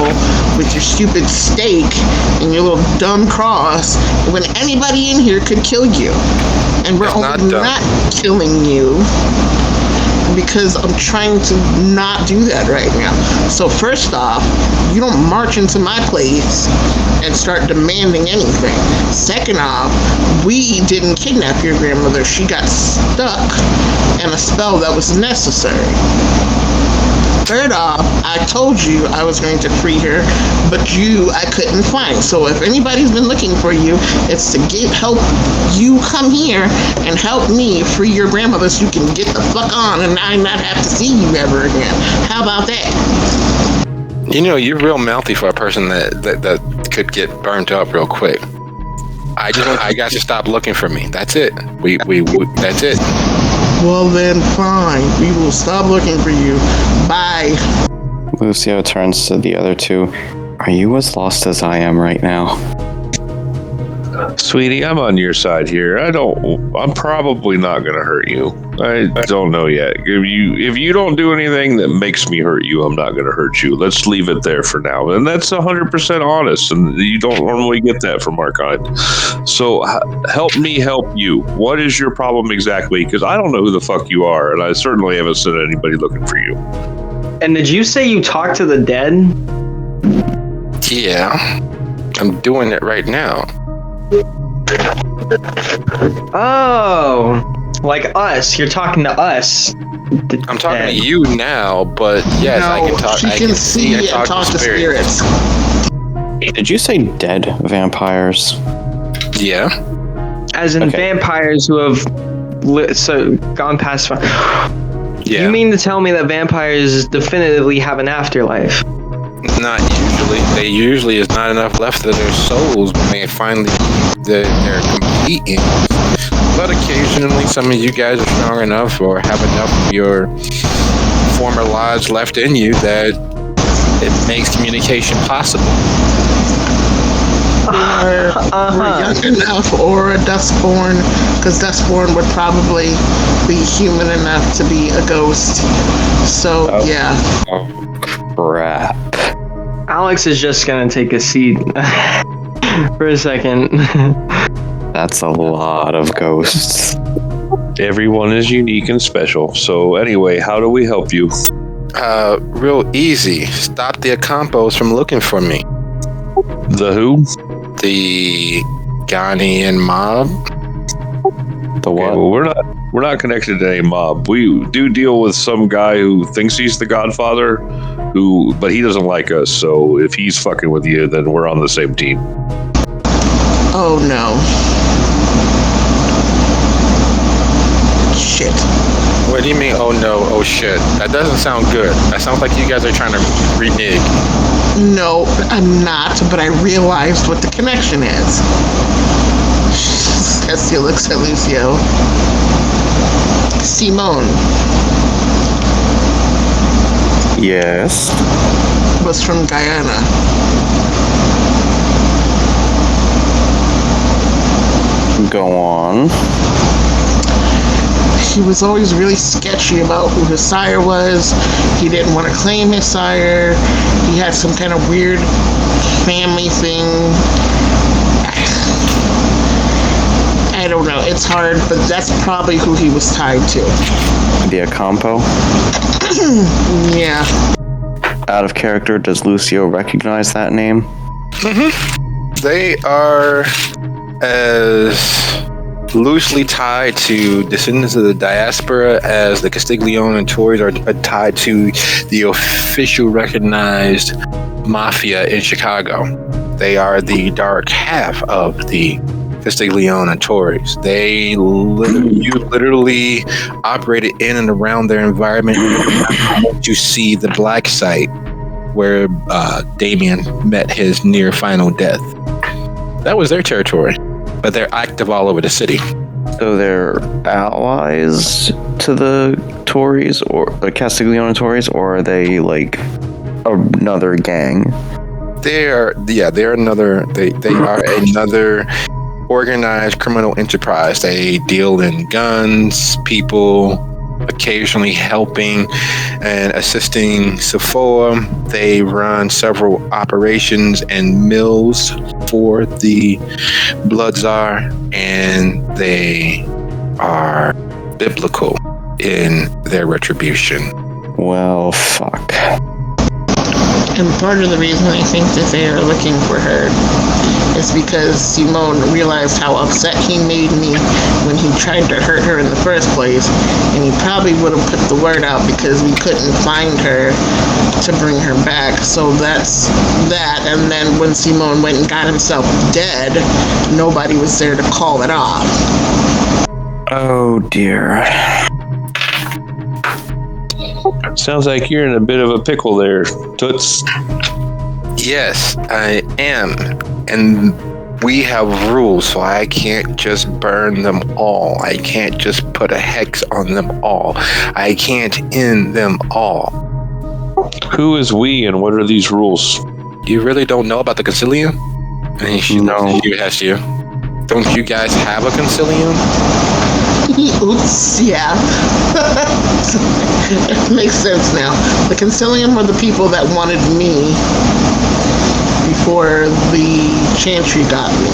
with your stupid stake and your little dumb cross when anybody in here could kill you. And we're It's not only dumb. not killing you because I'm trying to not do that right now. So first off, you don't march into my place and start demanding anything. Second off, we didn't kidnap your grandmother. She got stuck in a spell that was necessary. Third off, I told you I was going to free her, but I couldn't find. So if anybody's been looking for you, it's to help you come here and help me free your grandmother so you can get the fuck on and I not have to see you ever again. How about that? You know, you're real mouthy for a person that could get burnt up real quick. I got to stop looking for me. That's it. We that's it. Well then, fine. We will stop looking for you. Bye. Lucio turns to the other two. Are you as lost as I am right now? Sweetie, I'm on your side here. I'm probably not going to hurt you. I don't know yet. If you don't do anything that makes me hurt you, I'm not going to hurt you. Let's leave it there for now. And that's 100% honest. And you don't normally get that from our kind. So help me help you. What is your problem exactly? Because I don't know who the fuck you are. And I certainly haven't sent anybody looking for you. And did you say you talked to the dead? Yeah, I'm doing it right now. Oh, like us. You're talking to us. I'm talking to you now, but yes, I can talk. She I can see and talk to spirits. Did you say dead vampires? Yeah. As in Okay. vampires who have gone past. Yeah. You mean to tell me that vampires definitively have an afterlife? Not usually. They usually is not enough left of their souls when they finally they're completing. But occasionally, some of you guys are strong enough or have enough of your former lives left in you that it makes communication possible. We're young enough or a Dustborn, because Dustborn would probably be human enough to be a ghost. So, yeah. Crap. Alex is just gonna take a seat for a second. That's a lot of ghosts. Everyone is unique and special. So anyway, how do we help you? Real easy. Stop the Acampos from looking for me. The who? The Ghanaian mob. The Okay, what? well, we're not connected to any mob. We do deal with some guy who thinks he's the Godfather, but he doesn't like us. So if he's fucking with you, then we're on the same team. Oh, no. shit. What do you mean, oh no, oh shit? That doesn't sound good. That sounds like you guys are trying to renege. No, I'm not, but I realized what the connection is. Estia looks at Lucio. Simone Yes. was from Guyana. Go on. He was always really sketchy about who his sire was. He didn't want to claim his sire. He had some kind of weird family thing. I don't know. It's hard, but that's probably who he was tied to. The Acampo. Yeah. Out of character, does Lucio recognize that name? They are as loosely tied to descendants of the diaspora as the Castiglione and Tories are tied to the official recognized mafia in Chicago. They are the dark half of the Castiglione and Tories. They literally operated in and around their environment to see the black site where Damien met his near final death. That was their territory, but they're active all over the city. So they're allies to the Tories or the Castiglione Tories, or are they like another gang? They are another organized criminal enterprise. They deal in guns, people, occasionally helping and assisting Safoa. They run several operations and mills for the Blood Tsar, and they are biblical in their retribution. Well, fuck. And part of the reason I think that they are looking for her is because Simone realized how upset he made me when he tried to hurt her in the first place, and he probably would have put the word out because we couldn't find her to bring her back. So that's that. And then when Simone went and got himself dead, nobody was there to call it off. Oh dear. Sounds like you're in a bit of a pickle there, Toots. Yes, I am. And we have rules, so I can't just burn them all. I can't just put a hex on them all. I can't end them all. Who is we and what are these rules? You really don't know about the Concilium? No. She asked you. Don't you guys have a Concilium? Oops, yeah. It makes sense now. The Concilium were the people that wanted me before the Chantry got me.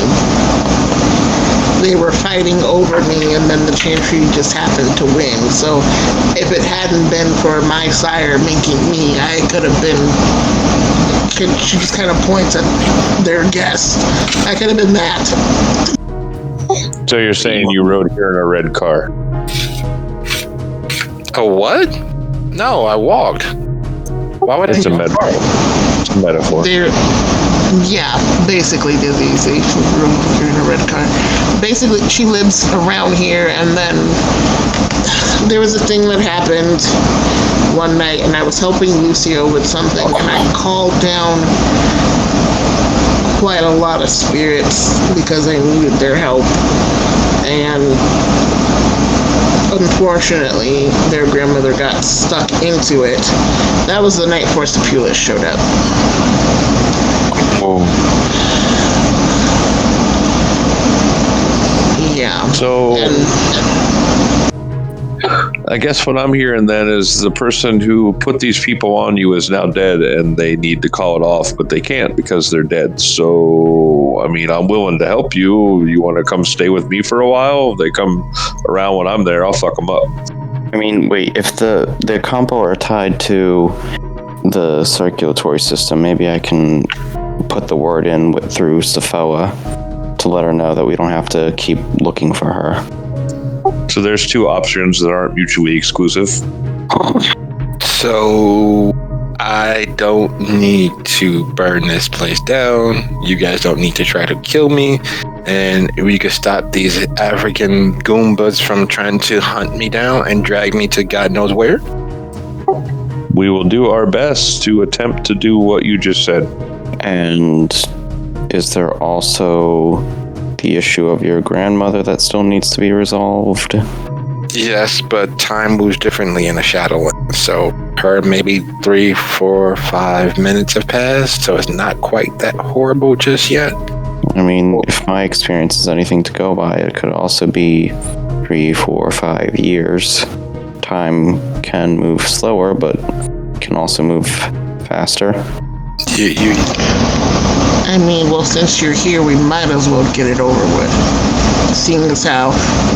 They were fighting over me, and then the Chantry just happened to win. So if it hadn't been for my sire making me, I could have been... She just kind of points at their guest. I could have been that. So you're saying you rode here in a red car? A what? No, I walked. Why would It's I? a metaphor. It's a metaphor. Yeah, basically Dizzy. She rode here in a red car. Basically, she lives around here, and then there was a thing that happened one night, and I was helping Lucio with something, and I called down quite a lot of spirits because I needed their help, and unfortunately their grandmother got stuck into it. That was the night Force Pulus showed up. Whoa. Yeah. So I guess what I'm hearing then is the person who put these people on you is now dead, and they need to call it off, but they can't because they're dead. So, I mean, I'm willing to help you. You want to come stay with me for a while? If they come around when I'm there, I'll fuck them up. I mean, wait, if the compo are tied to the circulatory system, maybe I can put the word in through Safoa to let her know that we don't have to keep looking for her. So there's two options that aren't mutually exclusive. So I don't need to burn this place down. You guys don't need to try to kill me. and we could stop these African Goombas from trying to hunt me down and drag me to God knows where. We will do our best to attempt to do what you just said. And is there also the issue of your grandmother that still needs to be resolved? Yes, but time moves differently in the Shadowlands. So her maybe 3, 4, 5 minutes have passed, so it's not quite that horrible just yet. I mean, if my experience is anything to go by, it could also be 3, 4, 5 years. Time can move slower, but can also move faster. I mean, well, since you're here, we might as well get it over with. Seeing as how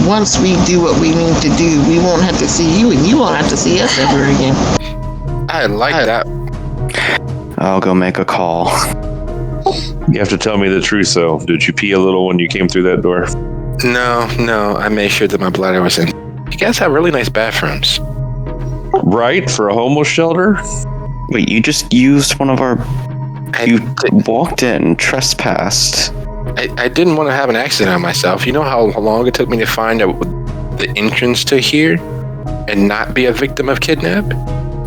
once we do what we need to do, we won't have to see you, and you won't have to see us ever again. I like that. I'll go make a call. You have to tell me the truth, though. Did you pee a little when you came through that door? No. I made sure that my bladder was in. You guys have really nice bathrooms. Right? For a homeless shelter? Wait, you just used one of our... You walked in, trespassed. I didn't want to have an accident on myself. You know how long it took me to find the entrance to here and not be a victim of kidnap?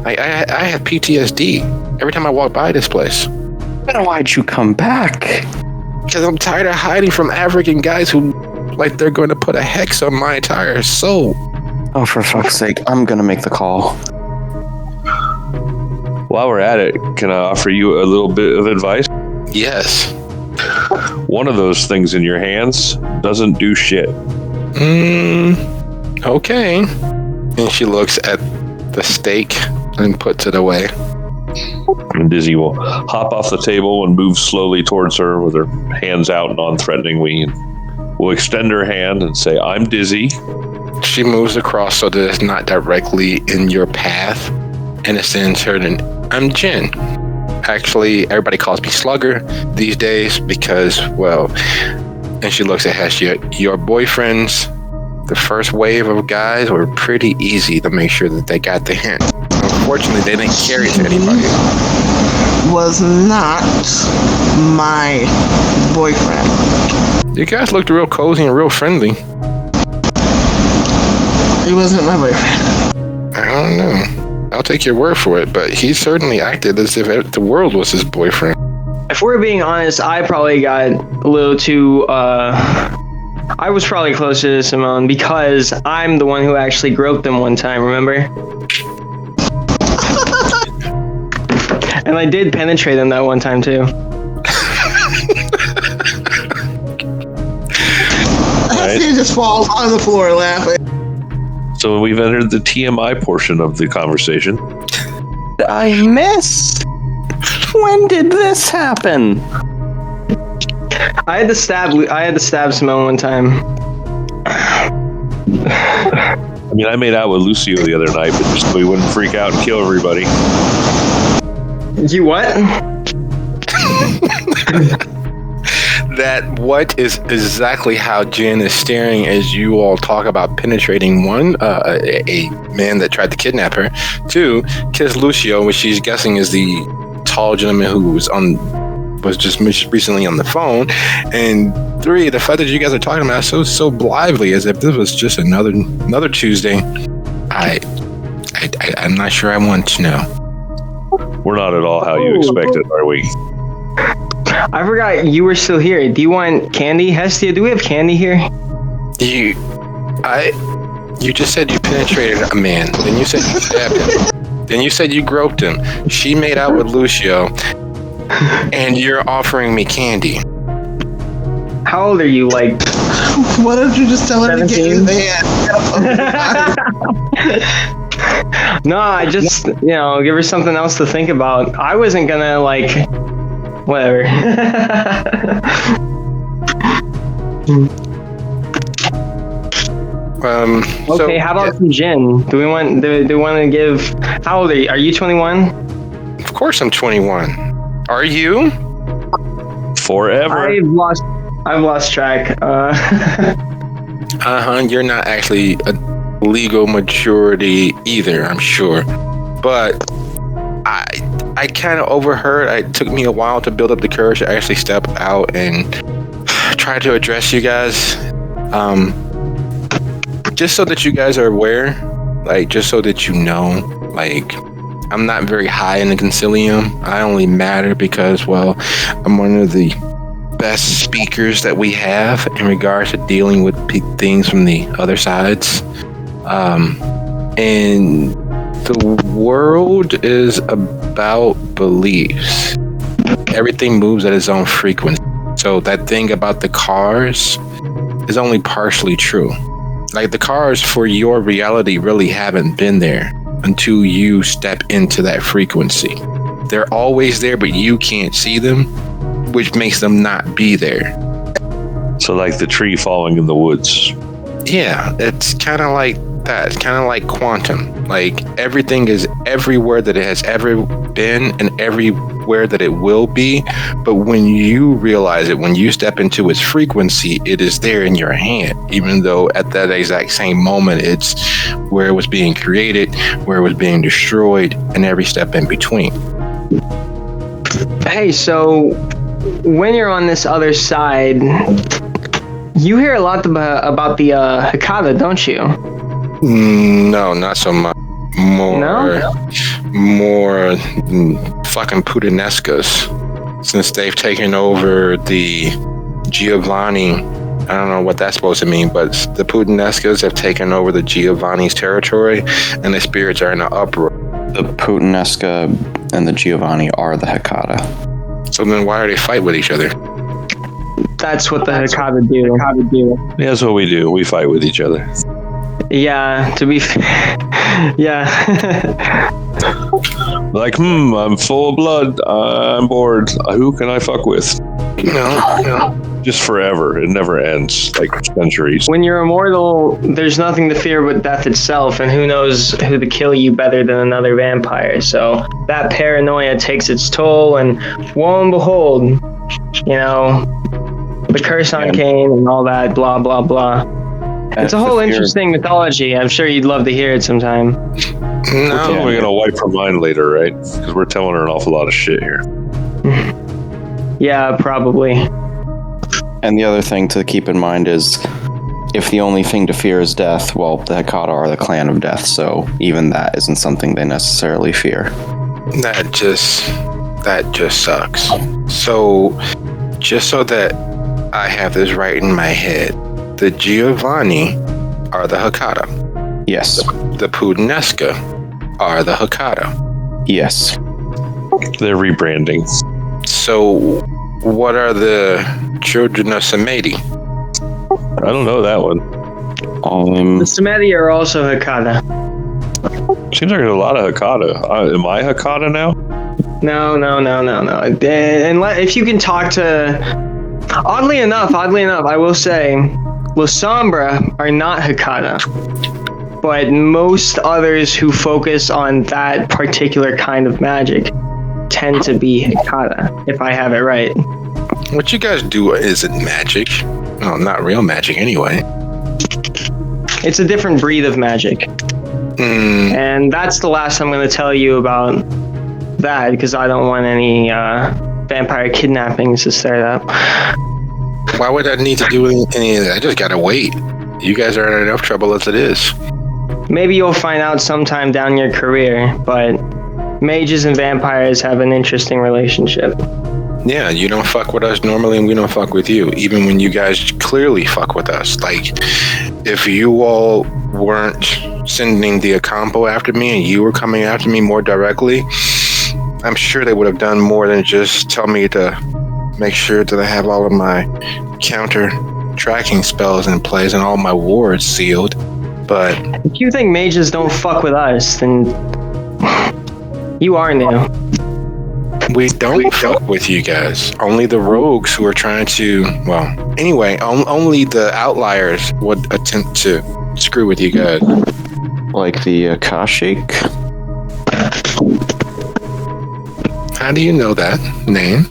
I have PTSD every time I walk by this place. Then why'd you come back? Because I'm tired of hiding from African guys who like they're going to put a hex on my entire soul. Oh, for fuck's sake, I'm gonna make the call. While we're at it, can I offer you a little bit of advice? Yes. One of those things in your hands doesn't do shit. Okay. And she looks at the steak and puts it away. And Dizzy will hop off the table and move slowly towards her with her hands out non-threateningly. And will extend her hand and say, "I'm Dizzy." She moves across so that it's not directly in your path. And it sends her to, "I'm Jen. Actually, everybody calls me Slugger these days because, well," and she looks at Hestia, "your boyfriends, the first wave of guys were pretty easy to make sure that they got the hint. Unfortunately, they didn't carry it to anybody." Was not my boyfriend. You guys looked real cozy and real friendly. He wasn't my boyfriend. I don't know. I'll take your word for it, but he certainly acted as if the world was his boyfriend. If we're being honest, I probably got a little too, I was probably closer to Simone because I'm the one who actually groped him one time, remember? And I did penetrate him that one time too. He just falls on the floor laughing. So we've entered the TMI portion of the conversation. I missed. When did this happen? I had to stab Simone one time. I mean, I made out with Lucio the other night, but just so we wouldn't freak out and kill everybody. You what? That what is exactly how Jen is staring as you all talk about penetrating one, a man that tried to kidnap her. 2, kiss Lucio, which she's guessing is the tall gentleman who was just recently on the phone. And 3, the fact that you guys are talking about it so blithely as if this was just another Tuesday. I'm not sure I want to know. We're not at all how you expected, are we? I forgot you were still here. Do you want candy? Hestia, do we have candy here? You just said you penetrated a man. Then you said you stabbed him. Then you said you groped him. She made out with Lucio. And you're offering me candy. How old are you? Like, why don't you just tell her 17? to get his hand? No, I just, give her something else to think about. I wasn't gonna, whatever. Okay, how about some gin? Do we want to give, how old are you? Are you 21? Of course I'm 21. Are you? Forever. I've lost track. You're not actually a legal maturity either, I'm sure. But I kind of overheard. It took me a while to build up the courage to actually step out and try to address you guys, just so that you guys are aware, like, just so that you know, like, I'm not very high in the Concilium. I only matter because, well, I'm one of the best speakers that we have in regards to dealing with things from the other sides. And the world is about beliefs. Everything moves at its own frequency. So that thing about the cars is only partially true. Like, the cars for your reality really haven't been there until you step into that frequency. They're always there, but you can't see them, which makes them not be there. So like the tree falling in the woods. Yeah, it's kind of like that. It's kind of like quantum. Like, everything is everywhere that it has ever been and everywhere that it will be. But when you realize it, when you step into its frequency, it is there in your hand, even though at that exact same moment, it's where it was being created, where it was being destroyed, and every step in between. Hey, so when you're on this other side, you hear a lot about the Hecata, don't you? No, not so much. More fucking Putanescas. Since they've taken over the Giovanni, I don't know what that's supposed to mean, but the Putanescas have taken over the Giovanni's territory, and the spirits are in an uproar. The Putanesca and the Giovanni are the Hecata. So then why are they fight with each other? That's what the Hecata do. Yeah, that's what we do. We fight with each other. Yeah, to be fair. Yeah. Like, I'm full of blood. I'm bored. Who can I fuck with? No. Just forever. It never ends. Like centuries. When you're immortal, there's nothing to fear but death itself, and who knows who to kill you better than another vampire. So that paranoia takes its toll, and lo and behold, you know, the curse on Cain and all that, blah, blah, blah. It's a whole interesting mythology. I'm sure you'd love to hear it sometime. No. We're going to wipe her mind later, right? Because we're telling her an awful lot of shit here. Yeah, probably. And the other thing to keep in mind is, if the only thing to fear is death, well, the Hecata are the clan of death, so even that isn't something they necessarily fear. That just sucks. So, just so that I have this right in my head, the Giovanni are the Hecata. Yes. The Putanesca are the Hecata. Yes. They're rebranding. So, what are the children of Samedi? I don't know that one. The Samedi are also Hecata. Seems like there's a lot of Hecata. Am I Hecata now? No. And if you can talk to... Oddly enough, I will say, Lasombra are not Hecata. But most others who focus on that particular kind of magic tend to be Hecata, if I have it right. What you guys do isn't magic. No, not real magic anyway. It's a different breed of magic. And that's the last I'm going to tell you about that, because I don't want any vampire kidnappings to start up. Why would I need to do any of that? I just gotta wait. You guys are in enough trouble as it is. Maybe you'll find out sometime down your career, but mages and vampires have an interesting relationship. Yeah, you don't fuck with us normally, and we don't fuck with you, even when you guys clearly fuck with us. Like, if you all weren't sending the Acampo after me and you were coming after me more directly, I'm sure they would have done more than just tell me to make sure that I have all of my counter tracking spells in place and all my wards sealed. But if you think mages don't fuck with us, then you are new. we don't fuck with you guys. Only the rogues who are trying to, well, anyway, only the outliers would attempt to screw with you guys. Like the Akashic? How do you know that name?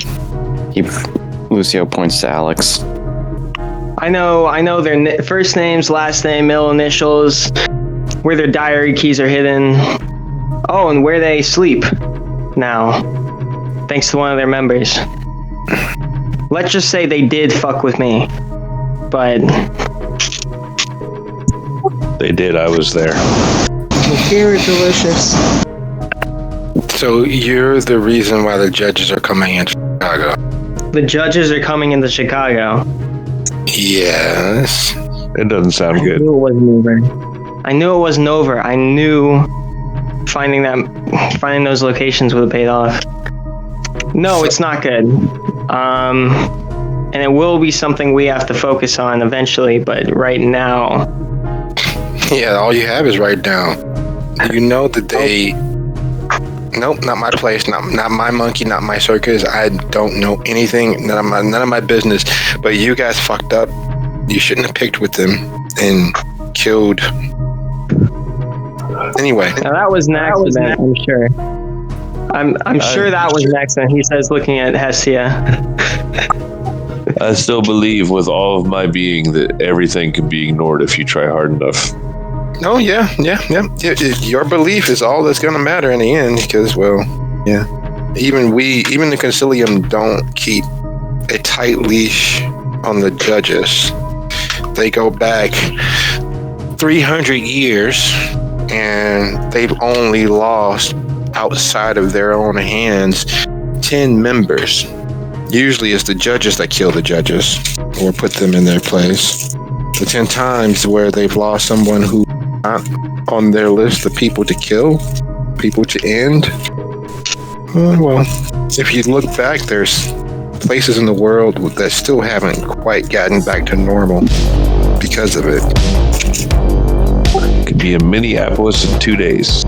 Lucio points to Alex. I know their first names, last name, middle initials, where their diary keys are hidden. Oh, and where they sleep now, thanks to one of their members. let's just say they did fuck with me. But They did. I was there. Very delicious. So you're the reason why the judges are coming into Chicago. the judges are coming into Chicago. Yes. It doesn't sound I good. knew it wasn't over. I knew it wasn't over. I knew finding those locations would have paid off. No, it's not good. And it will be something we have to focus on eventually, but right now, Yeah, all you have is right now. You know that they... Nope, not my place, not my monkey, not my circus. I don't know anything, none of my business. But you guys fucked up. You shouldn't have picked with them and killed. Anyway. now that was an accident, I'm sure. I'm sure that was an accident. He says, looking at Hestia. I still believe with all of my being that everything can be ignored if you try hard enough. Oh, yeah. Your belief is all that's going to matter in the end because, well, yeah. Even the Concilium don't keep a tight leash on the judges. They go back 300 years and they've only lost outside of their own hands 10 members. Usually it's the judges that kill the judges or put them in their place. The 10 times where they've lost someone who not on their list of people to kill, people to end. Well, if you look back, there's places in the world that still haven't quite gotten back to normal because of it. Could be in Minneapolis in 2 days.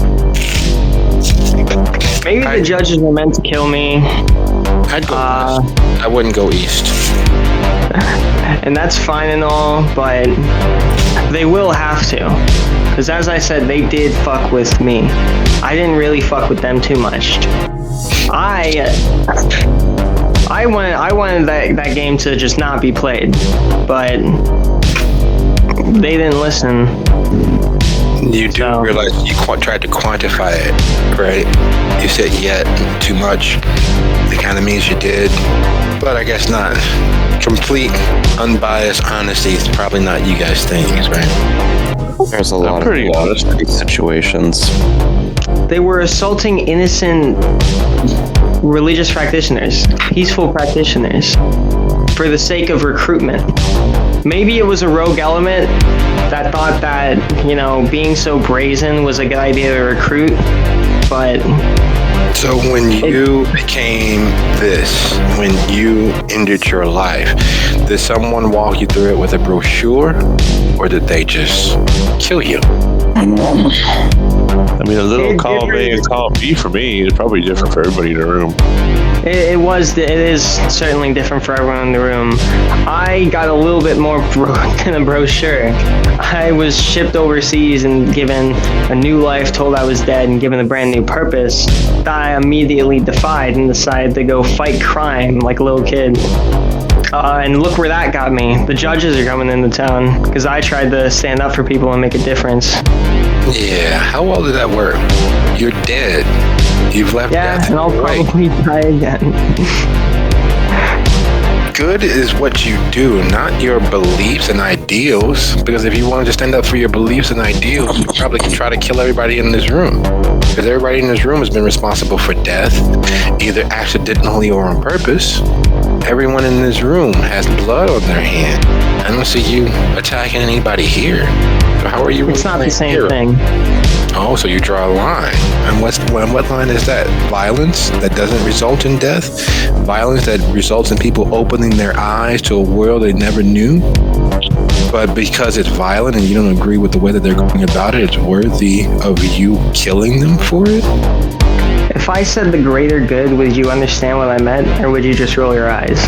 Maybe the judges were meant to kill me. I'd go west. I wouldn't go east. And that's fine and all, but they will have to. Because as I said, they did fuck with me. I didn't really fuck with them too much. I wanted that game to just not be played, but they didn't listen. You do realize you tried to quantify it, right? You said yet too much. It kind of means you did, but I guess not. Complete, unbiased honesty is probably not you guys' things, right? There's a lot pretty of honest. situations. They were assaulting innocent religious practitioners, peaceful practitioners, for the sake of recruitment. Maybe it was a rogue element that thought that, being so brazen was a good idea to recruit, but... So when you became this, when you ended your life, did someone walk you through it with a brochure, or did they just kill you? I mean, a little column A and column B for me is probably different for everybody in the room. It is certainly different for everyone in the room. I got a little bit more than a brochure. I was shipped overseas and given a new life, told I was dead, and given a brand new purpose that I immediately defied and decided to go fight crime like a little kid. And look where that got me. The judges are coming into town because I tried to stand up for people and make a difference. Yeah, how well did that work? You're dead. You've left death. Yeah, and I'll probably die again. Good is what you do, not your beliefs and ideals. Because if you wanted to stand up for your beliefs and ideals, you probably can try to kill everybody in this room. Because everybody in this room has been responsible for death, either accidentally or on purpose. Everyone in this room has blood on their hand. I don't see you attacking anybody here. So how are you? It's not the same thing. Oh, so you draw a line. And what line is that? Violence that doesn't result in death? Violence that results in people opening their eyes to a world they never knew? But because it's violent and you don't agree with the way that they're going about it, it's worthy of you killing them for it? If I said the greater good, would you understand what I meant, or would you just roll your eyes?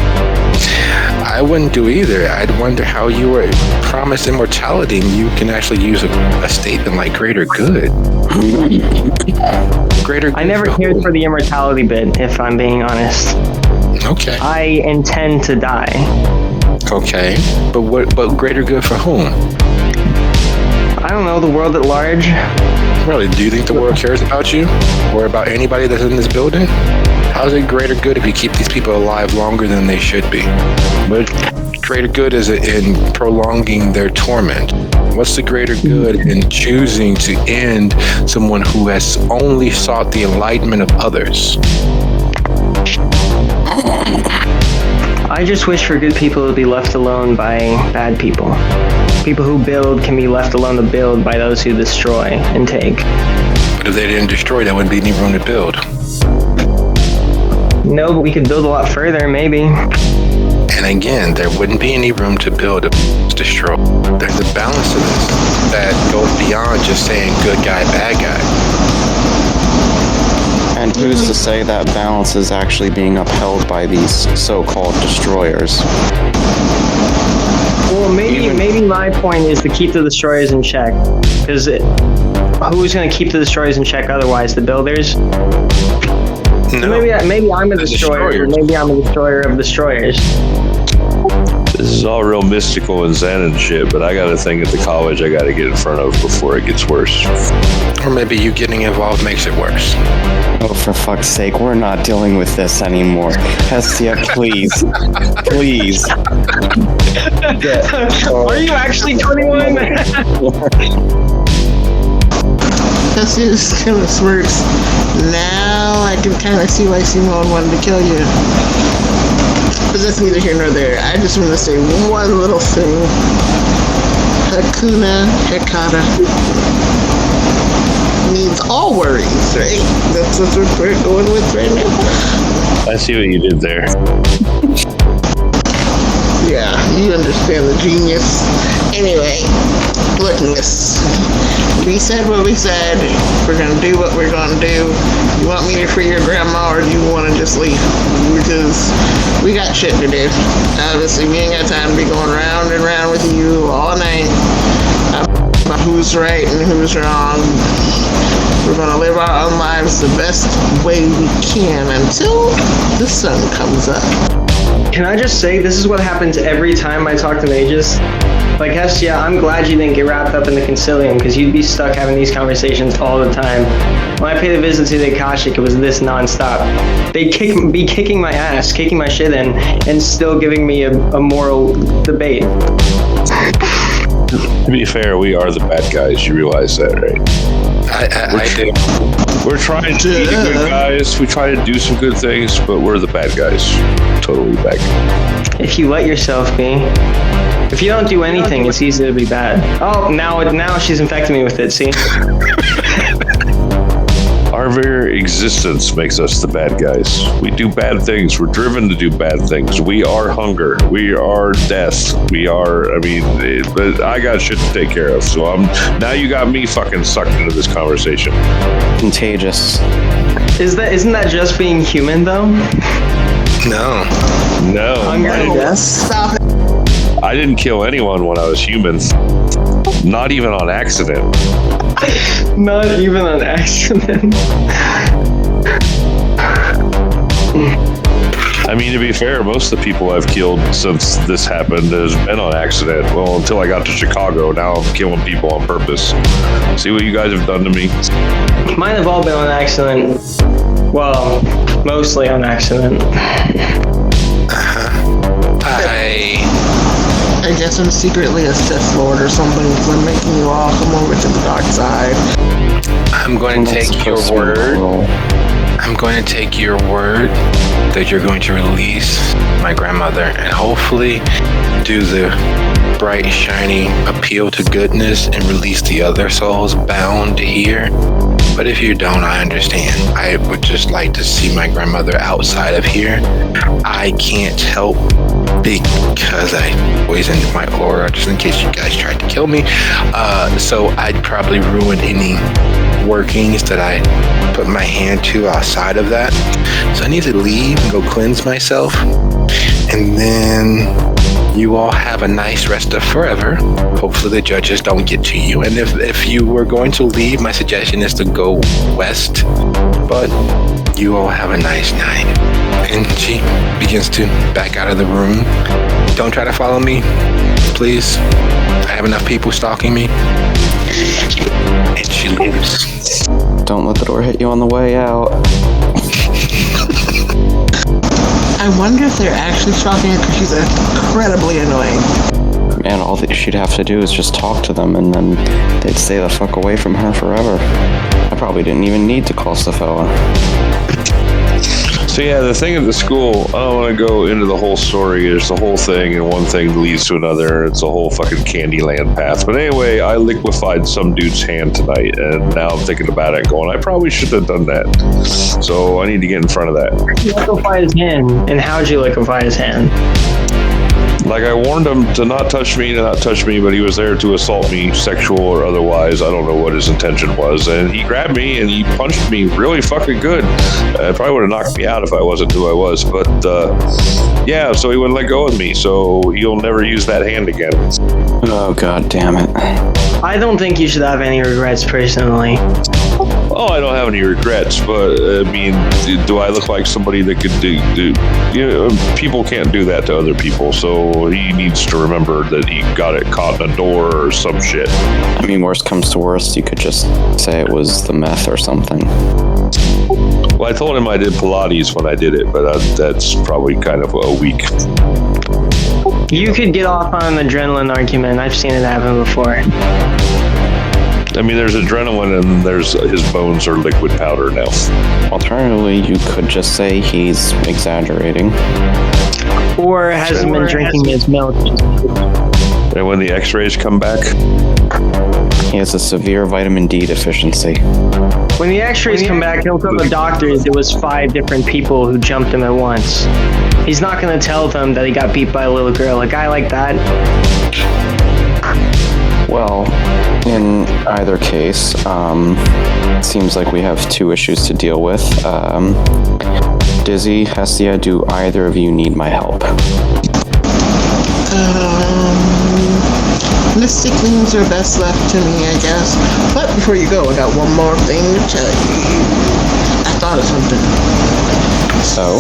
I wouldn't do either. I'd wonder how you were promised immortality and you can actually use a statement like greater good. Greater good. I never cared for the immortality bit, if I'm being honest. Okay. I intend to die. Okay. But greater good for whom? I don't know, the world at large. Really, do you think the world cares about you? Or about anybody that's in this building? How is it greater good if you keep these people alive longer than they should be? But greater good is in prolonging their torment. What's the greater good in choosing to end someone who has only sought the enlightenment of others? I just wish for good people to be left alone by bad people. People who build can be left alone to build by those who destroy and take. But if they didn't destroy, there wouldn't be any room to build. No, but we could build a lot further, maybe. And again, there wouldn't be any room to build if it's destroyed. There's a balance to this that goes beyond just saying good guy, bad guy. And who's to say that balance is actually being upheld by these so-called destroyers? Well, maybe my point is to keep the destroyers in check. Because who's going to keep the destroyers in check otherwise? The builders? No. Maybe I'm a destroyer. Maybe I'm a destroyer of destroyers. This is all real mystical and Zen and shit, but I got a thing at the college I got to get in front of before it gets worse. Or maybe you getting involved makes it worse. Oh, for fuck's sake, we're not dealing with this anymore. Hestia, please. Please. Are you actually 21? That's just kind of smirks. Now I can kind of see why Simone wanted to kill you. But that's neither here nor there. I just want to say one little thing. Hakuna Hekata means all worries, right? That's what we're going with right now. I see what you did there. Yeah, you understand the genius. Anyway, look, miss. We said what we said. We're gonna do what we're gonna do. You want me to free your grandma, or do you want to just leave? Because we got shit to do. Obviously, we ain't got time to be going round and round with you all night about who's right and who's wrong. We're gonna live our own lives the best way we can until the sun comes up. Can I just say, this is what happens every time I talk to mages? Like, Hestia, I'm glad you didn't get wrapped up in the Concilium, because you'd be stuck having these conversations all the time. When I paid a visit to the Akashic, it was this nonstop. They'd be kicking my ass, kicking my shit in, and still giving me a moral debate. To be fair, we are the bad guys. You realize that, right? I do. We're trying to be the good guys. We try to do some good things, but we're the bad guys. Totally bad guys. If you let yourself be. If you don't do anything, it's easy to be bad. Oh, now she's infecting me with it, see? Our very existence makes us the bad guys. We do bad things. We're driven to do bad things. We are hunger. We are death. We are, but I got shit to take care of. So now you got me fucking sucked into this conversation. Contagious. Isn't that just being human, though? No. Hunger and death? Stop it. I didn't kill anyone when I was human. Not even on accident. Not even an accident. I mean, to be fair, most of the people I've killed since this happened has been on accident. Well, until I got to Chicago, now I'm killing people on purpose. See what you guys have done to me? Mine have all been on accident. Well, mostly on accident. I guess I'm secretly a Sith Lord or something, because I'm making you all come over to the dark side. I'm going to take your word. I'm going to take your word that you're going to release my grandmother and hopefully do the bright, shiny appeal to goodness and release the other souls bound here. But if you don't, I understand. I would just like to see my grandmother outside of here. I can't help because I poisoned my aura just in case you guys tried to kill me. So I'd probably ruin any workings that I put my hand to outside of that. So I need to leave and go cleanse myself. And then you all have a nice rest of forever. Hopefully the judges don't get to you. And if you were going to leave, my suggestion is to go west. But you all have a nice night. And she begins to back out of the room. Don't try to follow me, please. I have enough people stalking me. And she leaves. Don't let the door hit you on the way out. I wonder if they're actually stalking her because she's incredibly annoying. Man, all that she'd have to do is just talk to them, and then they'd stay the fuck away from her forever. I probably didn't even need to call Safella. So yeah, the thing at the school, I don't want to go into the whole story. There's the whole thing, and one thing leads to another. It's a whole fucking Candyland path. But anyway, I liquefied some dude's hand tonight, and now I'm thinking about it, going, I probably should have done that. So I need to get in front of that. You liquefy his hand, and how'd you liquefy his hand? Like, I warned him to not touch me, but he was there to assault me, sexual or otherwise. I don't know what his intention was. And he grabbed me and he punched me really fucking good. Probably would have knocked me out if I wasn't who I was. But, yeah, so he wouldn't let go of me. So he'll never use that hand again. Oh, god damn it. I don't think you should have any regrets personally. Oh, I don't have any regrets, but I mean, do I look like somebody that could do you know, people can't do that to other people, so he needs to remember that he got it caught in a door or some shit. I mean, worst comes to worst, you could just say it was the meth or something. Well, I told him I did Pilates when I did it, but that's probably kind of a weak. You could get off on an adrenaline argument. I've seen it happen before. I mean, there's adrenaline and there's his bones are liquid powder now. Alternatively, you could just say he's exaggerating. Or hasn't been drinking his milk. And when the x-rays come back, He has a severe vitamin D deficiency. When the x-rays come back, he'll tell the doctors it was 5 different people who jumped him at once. He's not going to tell them that he got beat by a little girl. A guy like that. Well, in either case, it seems like we have 2 issues to deal with. Dizzy, Hestia, do either of you need my help? Mystic things are best left to me, I guess. But before you go, I got one more thing to tell you. I thought of something. So,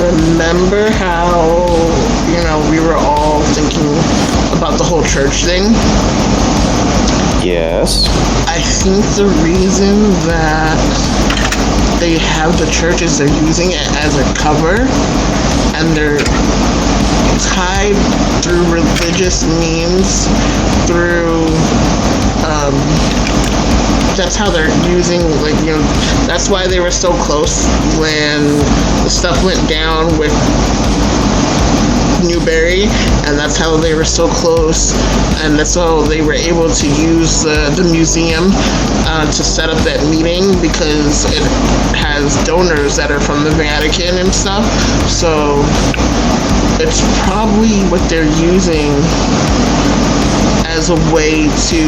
remember how, we were all thinking about the whole church thing? yes. I think the reason that they have the church is they're using it as a cover, and they're tied through religious means, that's how they're using, that's why they were so close when the stuff went down with Newberry, and that's how they were so close, and that's how they were able to use the museum to set up that meeting, because it has donors that are from the Vatican and stuff. So it's probably what they're using as a way to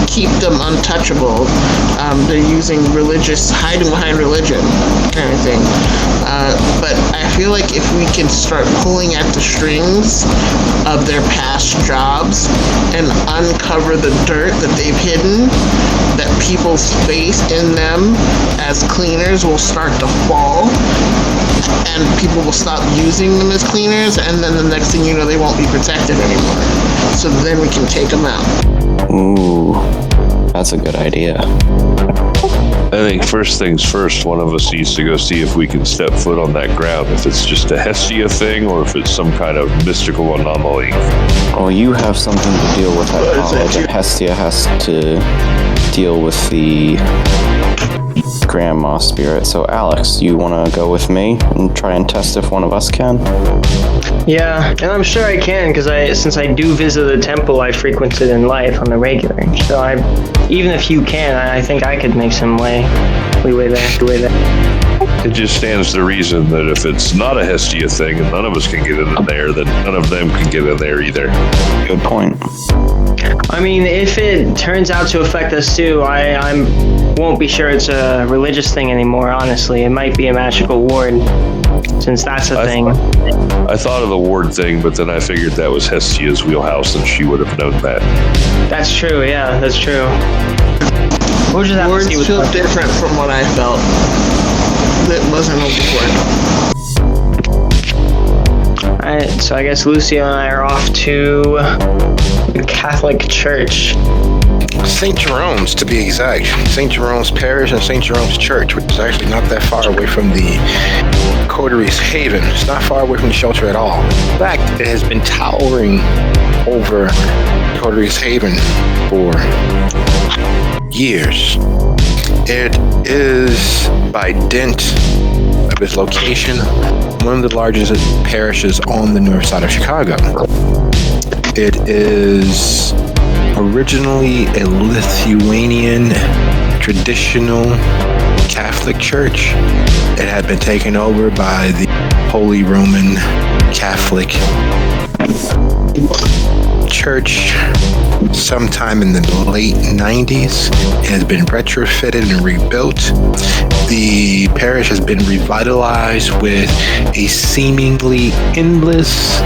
keep them untouchable. They're using hiding behind religion kind of thing. But I feel like if we can start pulling at the strings of their past jobs and uncover the dirt that they've hidden, that people's faith in them as cleaners will start to fall, and people will stop using them as cleaners, and then the next thing you know, they won't be protected anymore. So then we can take them out. Ooh, that's a good idea. I think first things first, one of us needs to go see if we can step foot on that ground, if it's just a Hestia thing or if it's some kind of mystical anomaly. Well, you have something to deal with at college, and Hestia has to deal with the grandma spirit. So, Alex, you want to go with me and try and test if one of us can? Yeah, and I'm sure I can, because since I do visit the temple I frequented in life on the regular. So even if you can, I think I could make some leeway there. It just stands to reason that if it's not a Hestia thing and none of us can get in there, then none of them can get in there either. Good point. I mean, if it turns out to affect us too, I won't be sure it's a religious thing anymore, honestly. It might be a magical ward, since that's a thing. I thought of the ward thing, but then I figured that was Hestia's wheelhouse and she would have known that. That's true, yeah, that's true. We'll just have to Words see feel what's different from what I felt. It wasn't a word. Alright, so I guess Lucio and I are off to the Catholic Church. St. Jerome's, to be exact. St. Jerome's Parish and St. Jerome's Church, which is actually not that far away from the Coteries Haven. It's not far away from the shelter at all. In fact, it has been towering over Coteries Haven for years. It is, by dint of its location, one of the largest parishes on the north side of Chicago. It is originally a Lithuanian traditional Catholic church. It had been taken over by the Holy Roman Catholic Church sometime in the late 90s. It has been retrofitted and rebuilt. The parish has been revitalized with a seemingly endless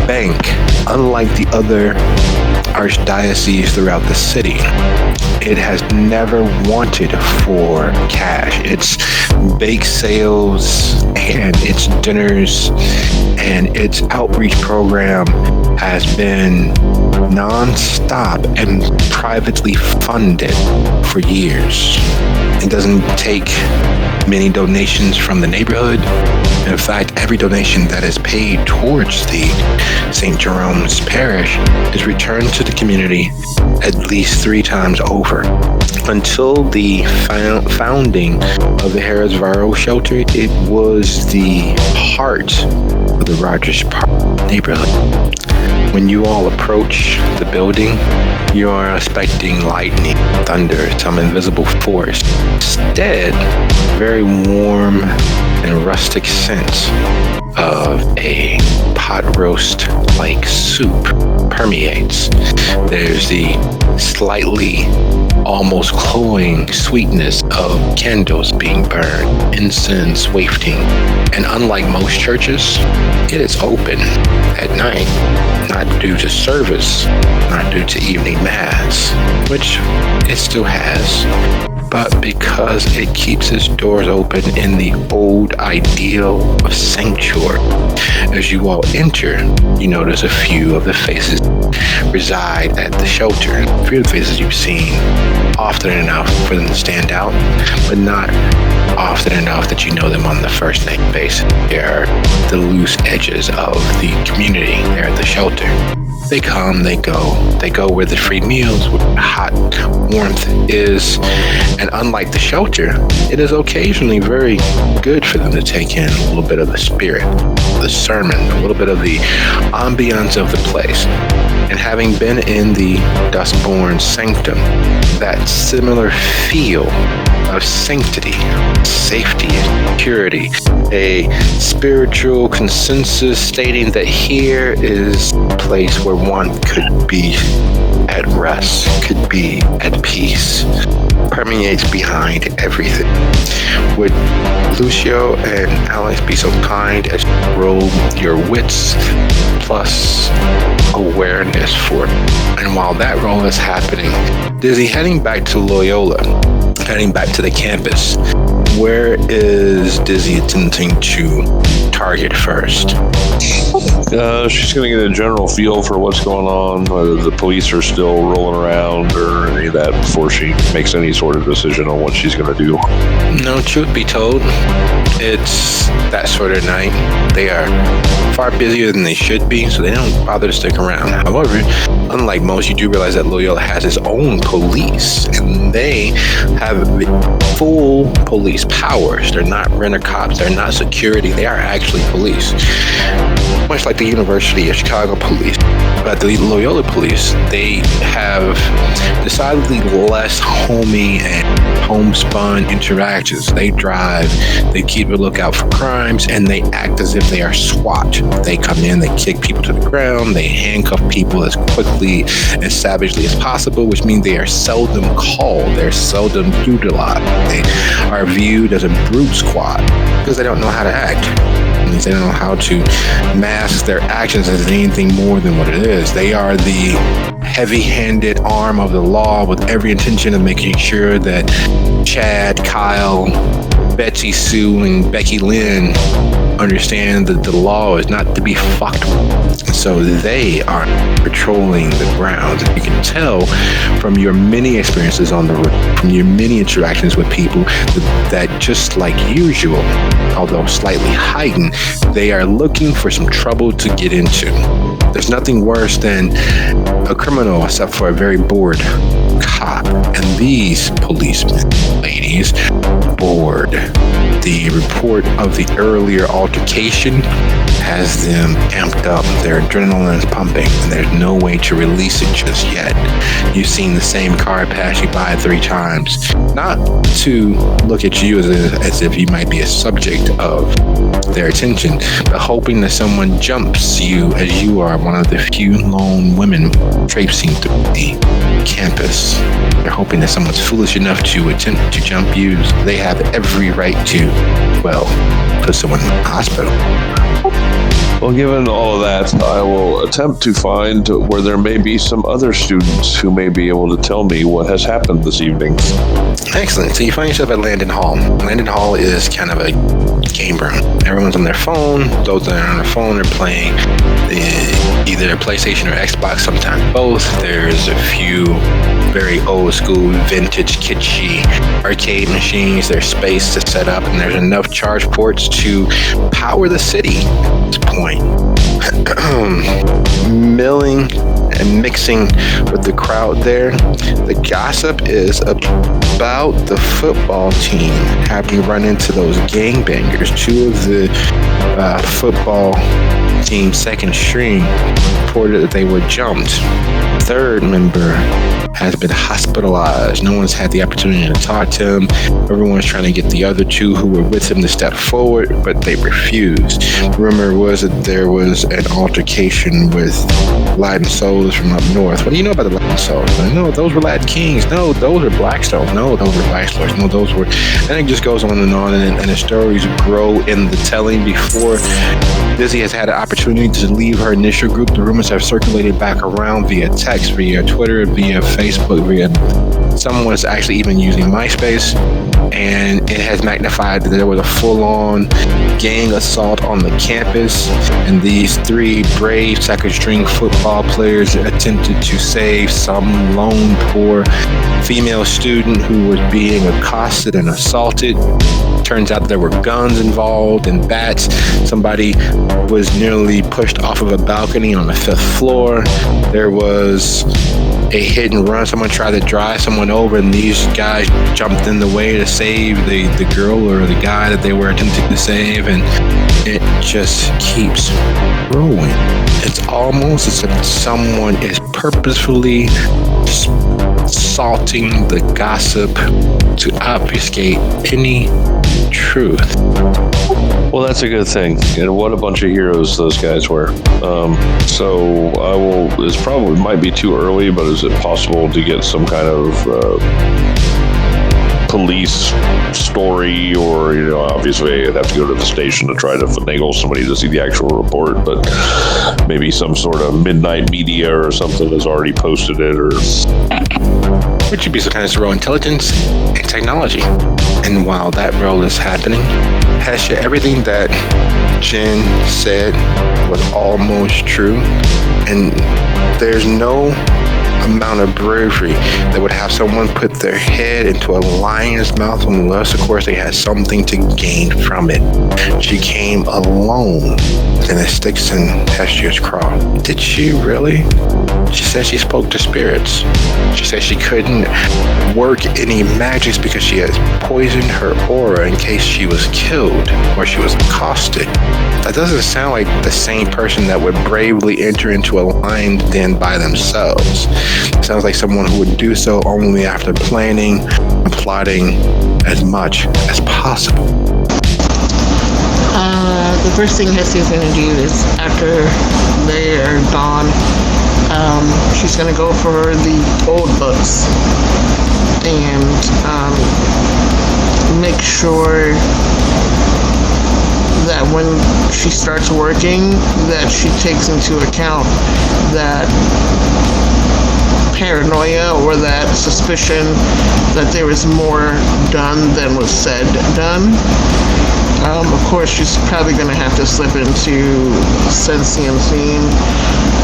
bank, unlike the other archdioceses throughout the city. It has never wanted for cash. Its bake sales and its dinners and its outreach program has been non-stop and privately funded for years. It doesn't take many donations from the neighborhood. In fact, every donation that is paid towards the St. Jerome's Parish is returned to the community at least 3 times over. Until the founding of the Harrods Varro shelter, it was the heart of the Rogers Park neighborhood. When you all approach the building, you are expecting lightning, thunder, some invisible force. Instead, very warm and rustic scent of a pot roast like soup permeates. There's the slightly almost cloying sweetness of candles being burned, incense wafting, and unlike most churches, it is open at night, not due to service, not due to evening mass, which it still has, but because it keeps its doors open in the old ideal of sanctuary. As you all enter, you notice a few of the faces reside at the shelter. A few of the faces you've seen often enough for them to stand out, but not often enough that you know them on the first name basis. They are the loose edges of the community there at the shelter. They come, they go where the free meals, where hot warmth is, and unlike the shelter, it is occasionally very good for them to take in a little bit of the spirit, the sermon, a little bit of the ambiance of the place. And having been in the Dustbourne sanctum, that similar feel of sanctity, safety, and purity, a spiritual consensus stating that here is a place where one could be at rest, could be at peace, permeates behind everything. Would Lucio and Alex be so kind as to roll your wits plus awareness for it? And while that roll is happening, Dizzy, heading back to Loyola, heading back to the campus, where is Dizzy attempting to target first? She's going to get a general feel for what's going on, whether the police are still rolling around or any of that before she makes any sort of decision on what she's going to do. No, truth be told, it's that sort of night. They are far busier than they should be, so they don't bother to stick around. However, unlike most, you do realize that Loyola has its own police, and they have full police powers. They're not rent-a-cops, they're not security, they are actually police. Much like the University of Chicago police. But the Loyola police, they have decidedly less homey and homespun interactions. They drive, they keep a lookout for crimes, and they act as if they are SWAT. They come in, they kick people to the ground, they handcuff people as quickly and savagely as possible, which means they are seldom called, they're seldom utilized. They are viewed as a brute squad because they don't know how to act. They don't know how to mask their actions as anything more than what it is. They are the heavy-handed arm of the law with every intention of making sure that Chad, Kyle, Betsy Sue, and Becky Lynn understand that the law is not to be fucked with. So they are patrolling the grounds. You can tell from your many experiences on the road, from your many interactions with people, that just like usual, although slightly heightened, they are looking for some trouble to get into. There's nothing worse than a criminal except for a very bored cop. And these policemen, ladies, bored. The report of the earlier altercation has them amped up. Their adrenaline is pumping, and there's no way to release it just yet. You've seen the same car pass you by 3 times, not to look at you as if you might be a subject of their attention, but hoping that someone jumps you as you are one of the few lone women traipsing through the campus. They're hoping that someone's foolish enough to attempt to jump you. They have every right to, well, put someone in the hospital. Well, given all of that, I will attempt to find where there may be some other students who may be able to tell me what has happened this evening. Excellent. So you find yourself at Landon Hall. Landon Hall is kind of a game room. Everyone's on their phone. Those that are on their phone are playing either PlayStation or Xbox, sometimes both. There's a few very old school, vintage, kitschy arcade machines. There's space to set up, and there's enough charge ports to power the city at this point. Milling and mixing with the crowd there. The gossip is about the football team having run into those gangbangers. 2 of the football team second string reported that they were jumped. 3rd member has been hospitalized. No one's had the opportunity to talk to him. Everyone's trying to get the other 2 who were with him to step forward, but they refused. Rumor was that there was an altercation with Latin Souls from up north. What do you know about the Latin Souls? No, those were Latin Kings. No, those were Blackstone. No, those were Blackstone. No, those were... And it just goes on, and the stories grow in the telling. Before Dizzy has had an opportunity to leave her initial group, the rumors have circulated back around via text, via Twitter, via Facebook, via someone was actually even using MySpace, and it has magnified that there was a full-on gang assault on the campus, and these 3 brave second-string football players attempted to save some lone poor female student who was being accosted and assaulted. Turns out there were guns involved and bats. Somebody was nearly pushed off of a balcony on the 5th floor. There was a hit and run. Someone tried to drive someone over, and these guys jumped in the way to save the girl or the guy that they were attempting to save, and it just keeps growing. It's almost as if someone is purposefully salting the gossip to obfuscate any truth. Well, that's a good thing. And what a bunch of heroes those guys were. So I will, it's probably might be too early, but is it possible to get some kind of police story, or, you know, obviously I'd have to go to the station to try to finagle somebody to see the actual report, but maybe some sort of midnight media or something has already posted it, or... Which should be some kind of role intelligence and technology. And while that role is happening, Hesha, everything that Jen said was almost true, and there's no amount of bravery that would have someone put their head into a lion's mouth unless, of course, they had something to gain from it. She came alone in the sticks in Hesha's craw. Did she really? She said she spoke to spirits. She said she couldn't work any magics because she had poisoned her aura in case she was killed or she was accosted. That doesn't sound like the same person that would bravely enter into a lion's den by themselves. It sounds like someone who would do so only after planning and plotting as much as possible. The first thing Hessy's going to do is, after they are gone, she's going to go for the old books and make sure that when she starts working, that she takes into account that paranoia or that suspicion that there was more done than was said done. Of course, she's probably going to have to slip into sensing and seeing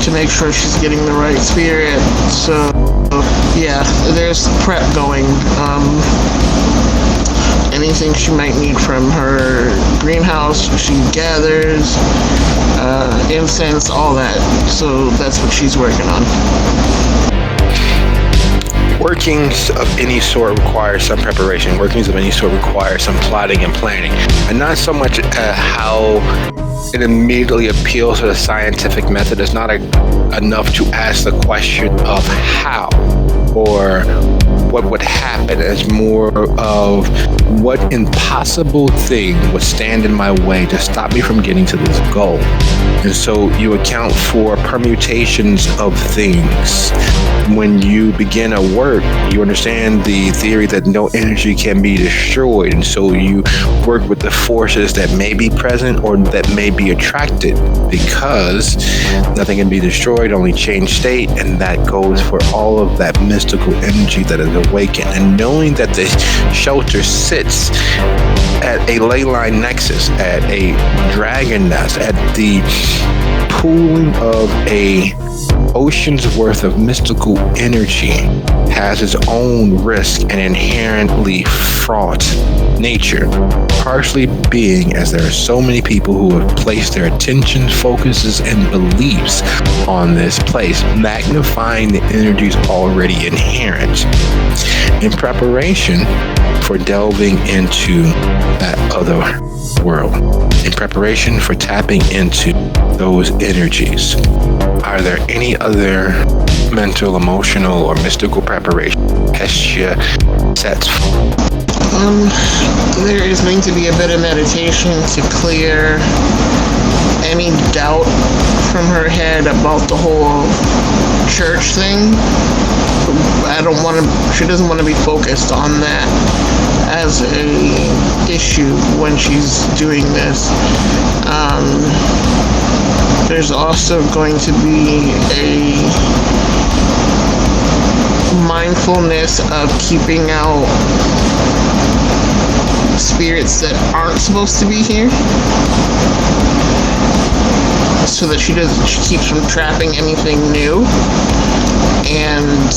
to make sure she's getting the right spirit. So, yeah, there's prep going. Anything she might need from her greenhouse, she gathers, incense, all that. So that's what she's working on. Workings of any sort require some preparation. Workings of any sort require some plotting and planning. And not so much how it immediately appeals to the scientific method. It's not enough to ask the question of how or what would happen. It's more of what impossible thing would stand in my way to stop me from getting to this goal. And so you account for permutations of things. When you begin a work, you understand the theory that no energy can be destroyed. And so you work with the forces that may be present or that may be attracted, because nothing can be destroyed, only change state. And that goes for all of that mystical energy that is awakened. And knowing that the shelter sits at a ley line nexus, at a dragon nest, at the pooling of a ocean's worth of mystical energy, has its own risk and inherently fraught nature, partially being as there are so many people who have placed their attention, focuses, and beliefs on this place, magnifying the energies already inherent in preparation for delving into that other world, in preparation for tapping into those energies. Are there any other mental, emotional, or mystical preparation Hestia sets? There is going to be a bit of meditation to clear any doubt from her head about the whole church thing. She doesn't want to be focused on that as a issue when she's doing this. There's also going to be a mindfulness of keeping out spirits that aren't supposed to be here, so that she keeps from trapping anything new. And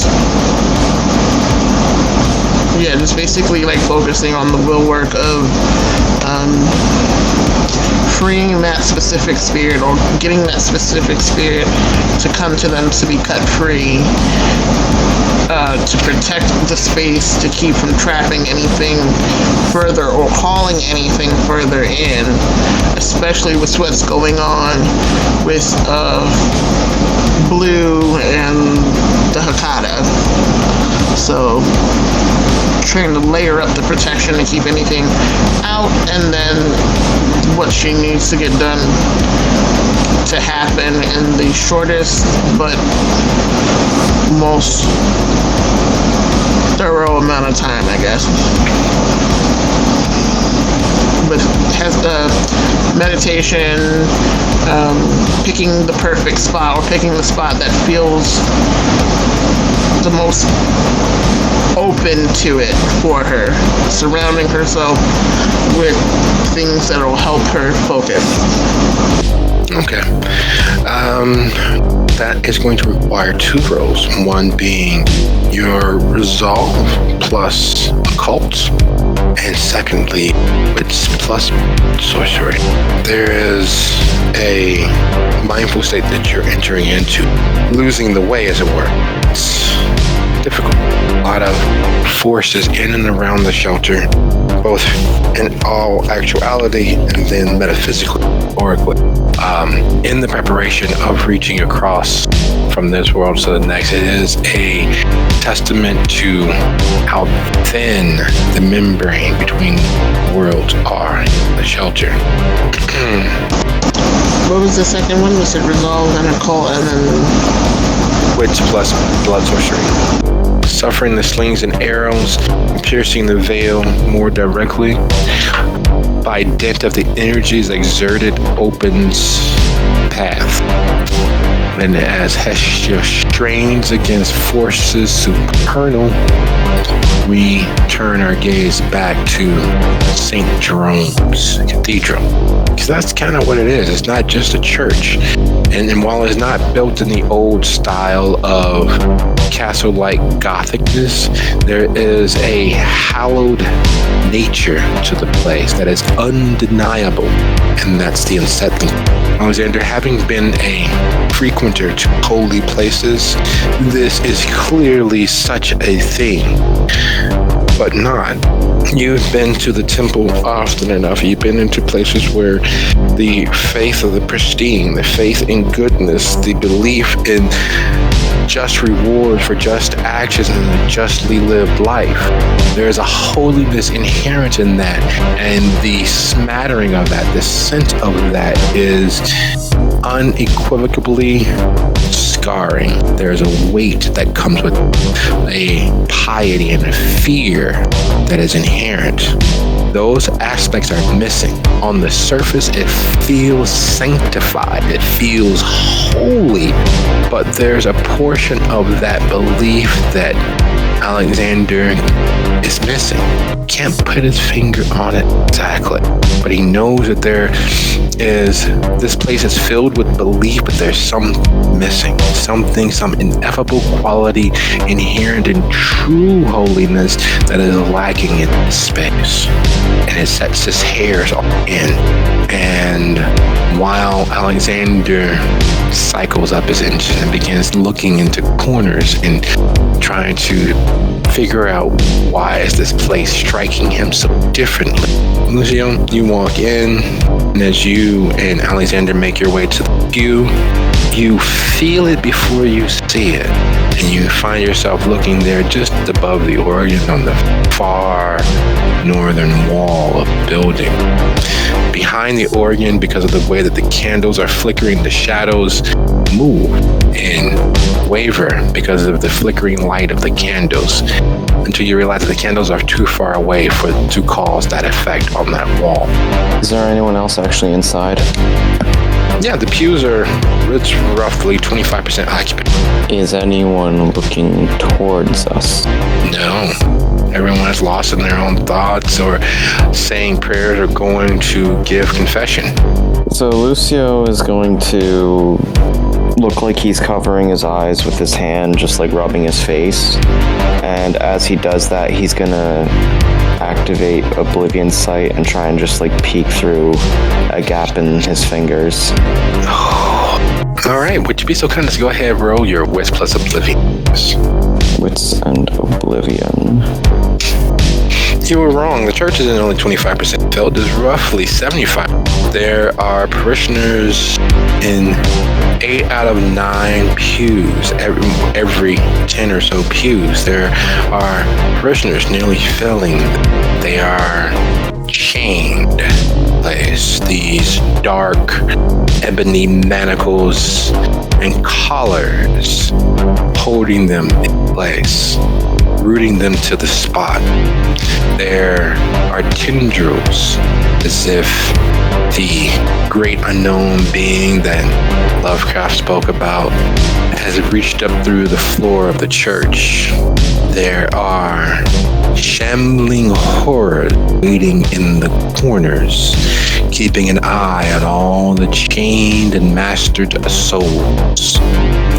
yeah, just basically like focusing on the will work of freeing that specific spirit, or getting that specific spirit to come to them to be cut free, to protect the space, to keep from trapping anything further or calling anything further in, especially with what's going on with Blue and the Hakata. So trying to layer up the protection to keep anything out, and then what she needs to get done to happen in the shortest but most thorough amount of time, I guess. But has the meditation, picking the perfect spot, or picking the spot that feels the most open to it for her, surrounding herself with things that will help her focus. Okay. That is going to require 2 rolls. One being your resolve plus occult, and secondly, wits plus sorcery. There is a mindful state that you're entering into, losing the way, as it were. It's difficult. A lot of forces in and around the shelter, both in all actuality and then metaphysically, oracally, in the preparation of reaching across from this world to the next. It is a testament to how thin the membrane between worlds are, the shelter. What was the second one? Was it resolve and occult, and then Wits plus blood sorcery. Suffering the slings and arrows, piercing the veil more directly. By dint of the energies exerted, opens path. And as Hestia strains against forces supernal, we turn our gaze back to St. Jerome's Cathedral. Because that's kind of what it is. It's not just a church. And while it's not built in the old style of castle-like Gothicness, there is a hallowed nature to the place that is undeniable. And that's the unsettling. Alexander, having been a frequenter to holy places, this is clearly such a thing, but not. You've been to the temple often enough. You've been into places where the faith of the pristine, the faith in goodness, the belief in just reward for just actions and a justly lived life. There is a holiness inherent in that, and the smattering of that, the scent of that is unequivocally scarring. There is a weight that comes with a piety and a fear that is inherent. Those aspects are missing. On the surface, it feels sanctified, it feels holy, but there's a portion of that belief that Alexander is missing. Can't put his finger on it exactly, but he knows that this place is filled with belief, but there's some missing, something, some ineffable quality inherent in true holiness that is lacking in this space. And it sets his hairs in. And while Alexander cycles up his engine and begins looking into corners and trying to figure out why is this place striking him so differently. Lucio, you walk in, and as you and Alexander make your way to the pew, you feel it before you see it, and you find yourself looking there just above the organ on the far northern wall of the building. Behind the organ, because of the way that the candles are flickering, the shadows move and waver because of the flickering light of the candles, until you realize that the candles are too far away to cause that effect on that wall. Is there anyone else actually inside? Yeah, the pews it's roughly 25% occupied. Is anyone looking towards us? No. Everyone is lost in their own thoughts or saying prayers or going to give confession. So Lucio is going to look like he's covering his eyes with his hand, just like rubbing his face. And as he does that, he's gonna activate Oblivion Sight and try and just like peek through a gap in his fingers. All right, would you be so kind as to go ahead and roll your Wits plus Oblivion? Wits and Oblivion. You were wrong. The church isn't only 25% filled. It's roughly 75%. There are parishioners in 8 out of 9 pews. Every 10 or so pews, there are parishioners nearly filling. They are chained. These dark ebony manacles and collars holding them in place, rooting them to the spot. There are tendrils, as if the great unknown being that Lovecraft spoke about has reached up through the floor of the church. There are shambling horrors waiting in the corners, keeping an eye on all the chained and mastered souls,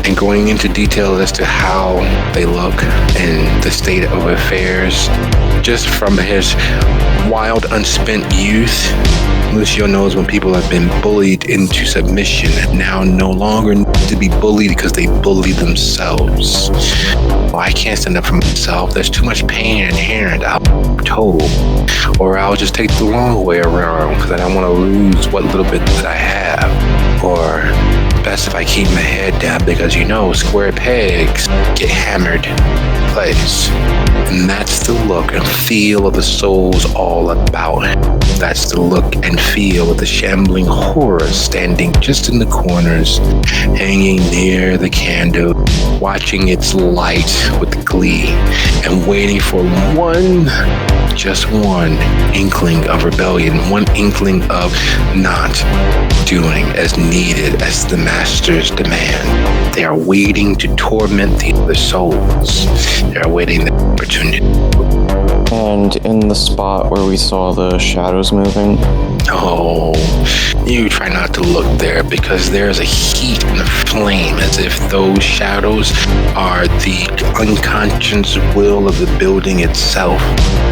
and going into detail as to how they look and the state of affairs. Just from his wild, unspent youth, Lucio knows when people have been bullied into submission and now no longer need to be bullied because they bully themselves. Well, I can't stand up for myself. There's too much pain inherent. I'll be told. Or I'll just take the long way around because I don't want to lose what little bit that I have. Or best if I keep my head down because square pegs get hammered in place. And that's the look and feel of the souls all about him. That's the look and feel of the shambling horror standing just in the corners, hanging near the candle, watching its light with glee, and waiting for just one inkling of rebellion, one inkling of not doing as needed as the masters demand. They are waiting to torment the other souls. They are waiting the opportunity. And in the spot where we saw the shadows moving, Oh, you try not to look there because there's a heat and a flame as if those shadows are the unconscious will of the building itself,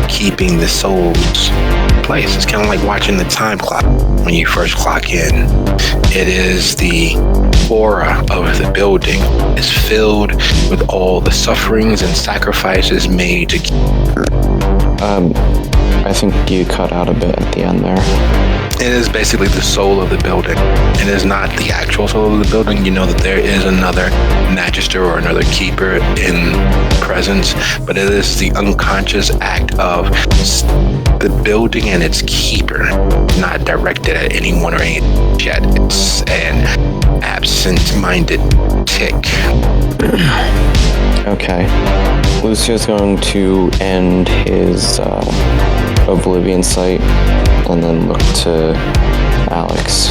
keeping the souls in place. It's kind of like watching the time clock when you first clock in. It is the aura of the building. It's filled with all the sufferings and sacrifices made to I think you cut out a bit at the end there. It is basically the soul of the building. It is not the actual soul of the building. You know that there is another magister or another keeper in presence, but it is the unconscious act of the building and its keeper, not directed at anyone or anything yet. It's an absent-minded tick. Okay. Lucio's going to end his Oblivion sight and then look to Alex.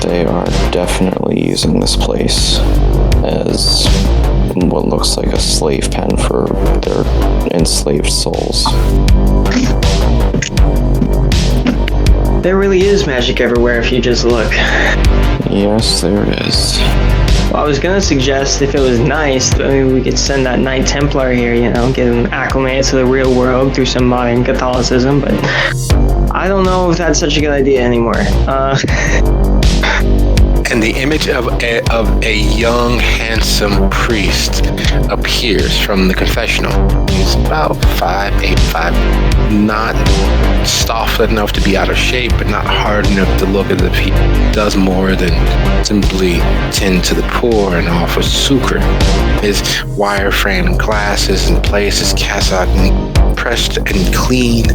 They are definitely using this place as what looks like a slave pen for their enslaved souls. There really is magic everywhere if you just look. Yes, there is. Well, I was gonna suggest if it was nice, maybe we could send that Knight Templar here, get him acclimated to the real world through some modern Catholicism, but I don't know if that's such a good idea anymore. And the image of a young, handsome priest appears from the confessional. He's about 5'8", not soft enough to be out of shape, but not hard enough to look as if he does more than simply tend to the poor and offer succor. His wire-framed glasses in place, his cassock pressed and clean,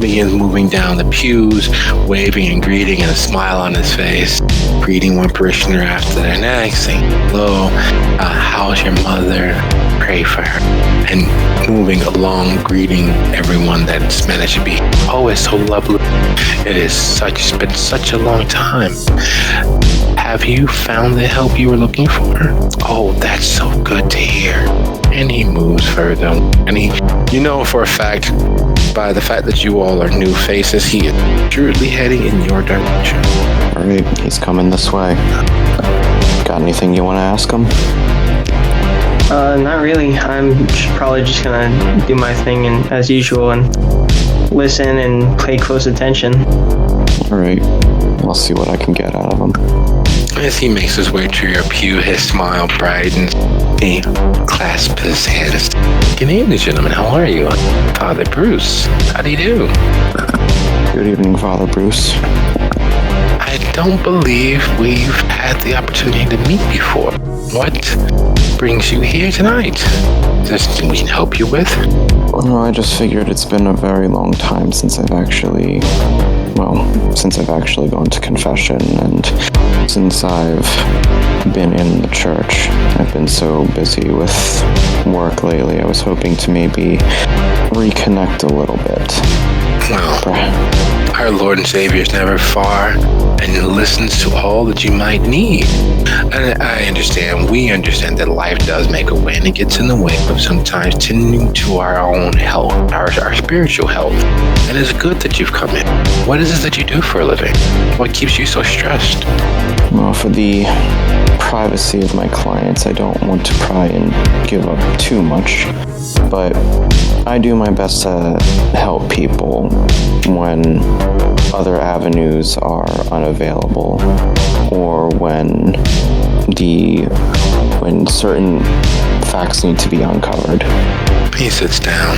begins moving down the pews, waving and greeting and a smile on his face, greeting one parishioner after the next, saying, "Hello, how's your mother? Pray for her." And moving along, greeting everyone that's managed to be, "Oh, it's so lovely. It's been such a long time. Have you found the help you were looking for? Oh, that's so good to hear." And he moves further. And you know for a fact, by the fact that you all are new faces, he is surely heading in your direction. Alright, he's coming this way. Got anything you want to ask him? Not really. I'm probably just gonna do my thing and as usual and listen and pay close attention. Alright, I'll see what I can get out of him. As he makes his way to your pew, his smile brightens. He clasps his hands. "Good evening, gentlemen. How are you? Father Bruce. How do you do?" Good evening, Father Bruce. "I don't believe we've had the opportunity to meet before. What brings you here tonight? Is there something we can help you with?" No, I just figured it's been a very long time since I've actually gone to confession, and since I've been in the church. I've been so busy with work lately. I was hoping to maybe reconnect a little bit. Well, our Lord and Savior is never far and listens to all that you might need. And I understand, we understand that life does make a way, and it gets in the way of sometimes tending to our own health, our spiritual health. And it's good that you've come in. What is it that you do for a living? What keeps you so stressed? Well, for the privacy of my clients, I don't want to pry and give up too much, but I do my best to help people when other avenues are unavailable, or when certain facts need to be uncovered. He sits down.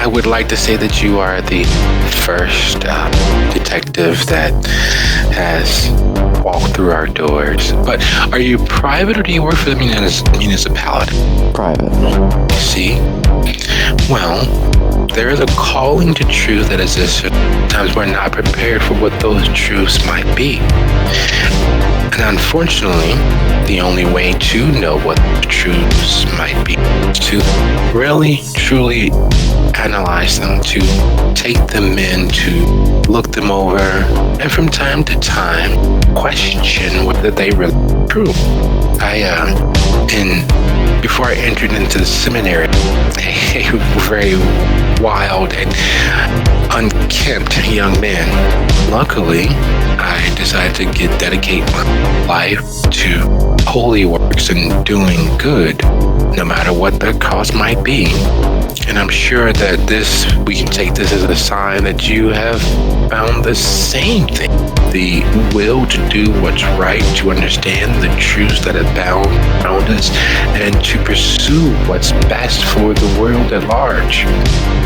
I would like to say that you are the first detective that has walked through our doors. But are you private, or do you work for the municipality? Private. See? Well, there is a calling to truth that exists. Sometimes we're not prepared for what those truths might be. And unfortunately, the only way to know what the truths might be is to really, truly analyze them, to take them in, to look them over, and from time to time, question whether they really true. Before I entered into the seminary, a very wild and unkempt young man. Luckily, I decided to dedicate my life to holy works and doing good, no matter what the cost might be. And I'm sure that we can take this as a sign that you have found the same thing. The will to do what's right, to understand the truths that abound around us, and to pursue what's best for the world at large.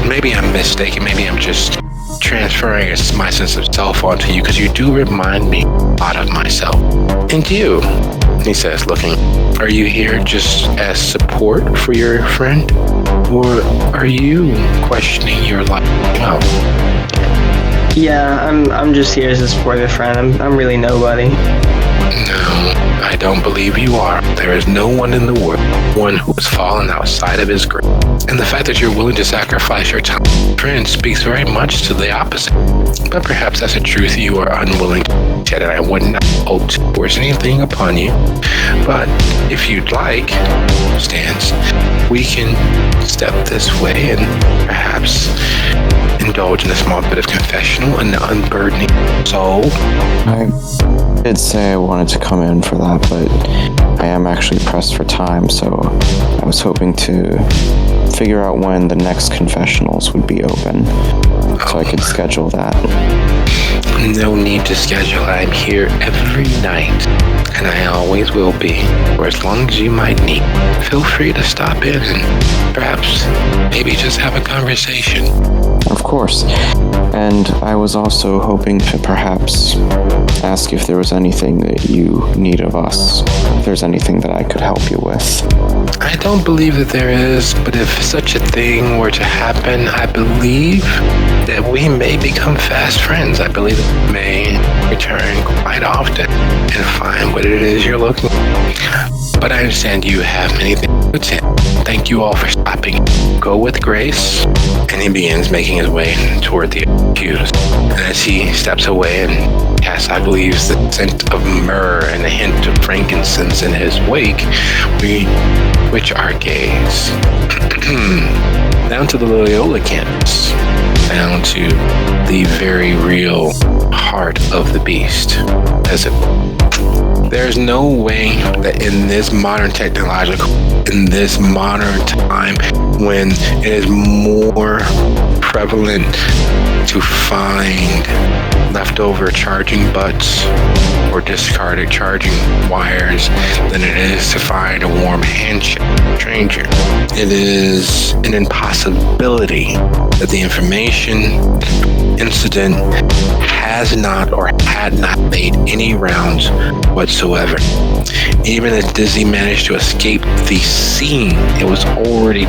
Maybe I'm mistaken. Maybe I'm just transferring my sense of self onto you, because you do remind me a lot of myself. And you, he says, looking, are you here just as support for your friend? Or are you questioning your life? Oh. Yeah, I'm just here as a supportive friend. I'm really nobody. No, I don't believe you are. There is no one in the world, one who has fallen outside of his grave. And the fact that you're willing to sacrifice your time, friend, speaks very much to the opposite. But perhaps that's a truth you are unwilling to shed, and I would not hope to force anything upon you. But if you'd like, Stans, we can step this way and perhaps indulge in a small bit of confessional and unburdening soul. I did say I wanted to come in for that, but I am actually pressed for time, so I was hoping to figure out when the next confessionals would be open, so I could schedule that. No need to schedule. I'm here every night, and I always will be, for as long as you might need. Feel free to stop in and perhaps maybe just have a conversation. Of course. And I was also hoping to perhaps ask if there was anything that you need of us. If there's anything that I could help you with. I don't believe that there is, but if such a thing were to happen, I believe that we may become fast friends. I believe that we may return quite often and find what it is you're looking for. But I understand you have many things to attend. Thank you all for stopping. Go with grace. And he begins making his way toward the accused. And as he steps away and casts, I believe, the scent of myrrh and a hint of frankincense in his wake, we switch our gaze down to the Loyola campus, down to the very real heart of the beast. There's no way that in this modern in this modern time, when it is more prevalent to find leftover charging butts or discarded charging wires than it is to find a warm handshake stranger. It is an impossibility that the information incident has not or had not made any rounds whatsoever. Even as Dizzy managed to escape the scene, it was already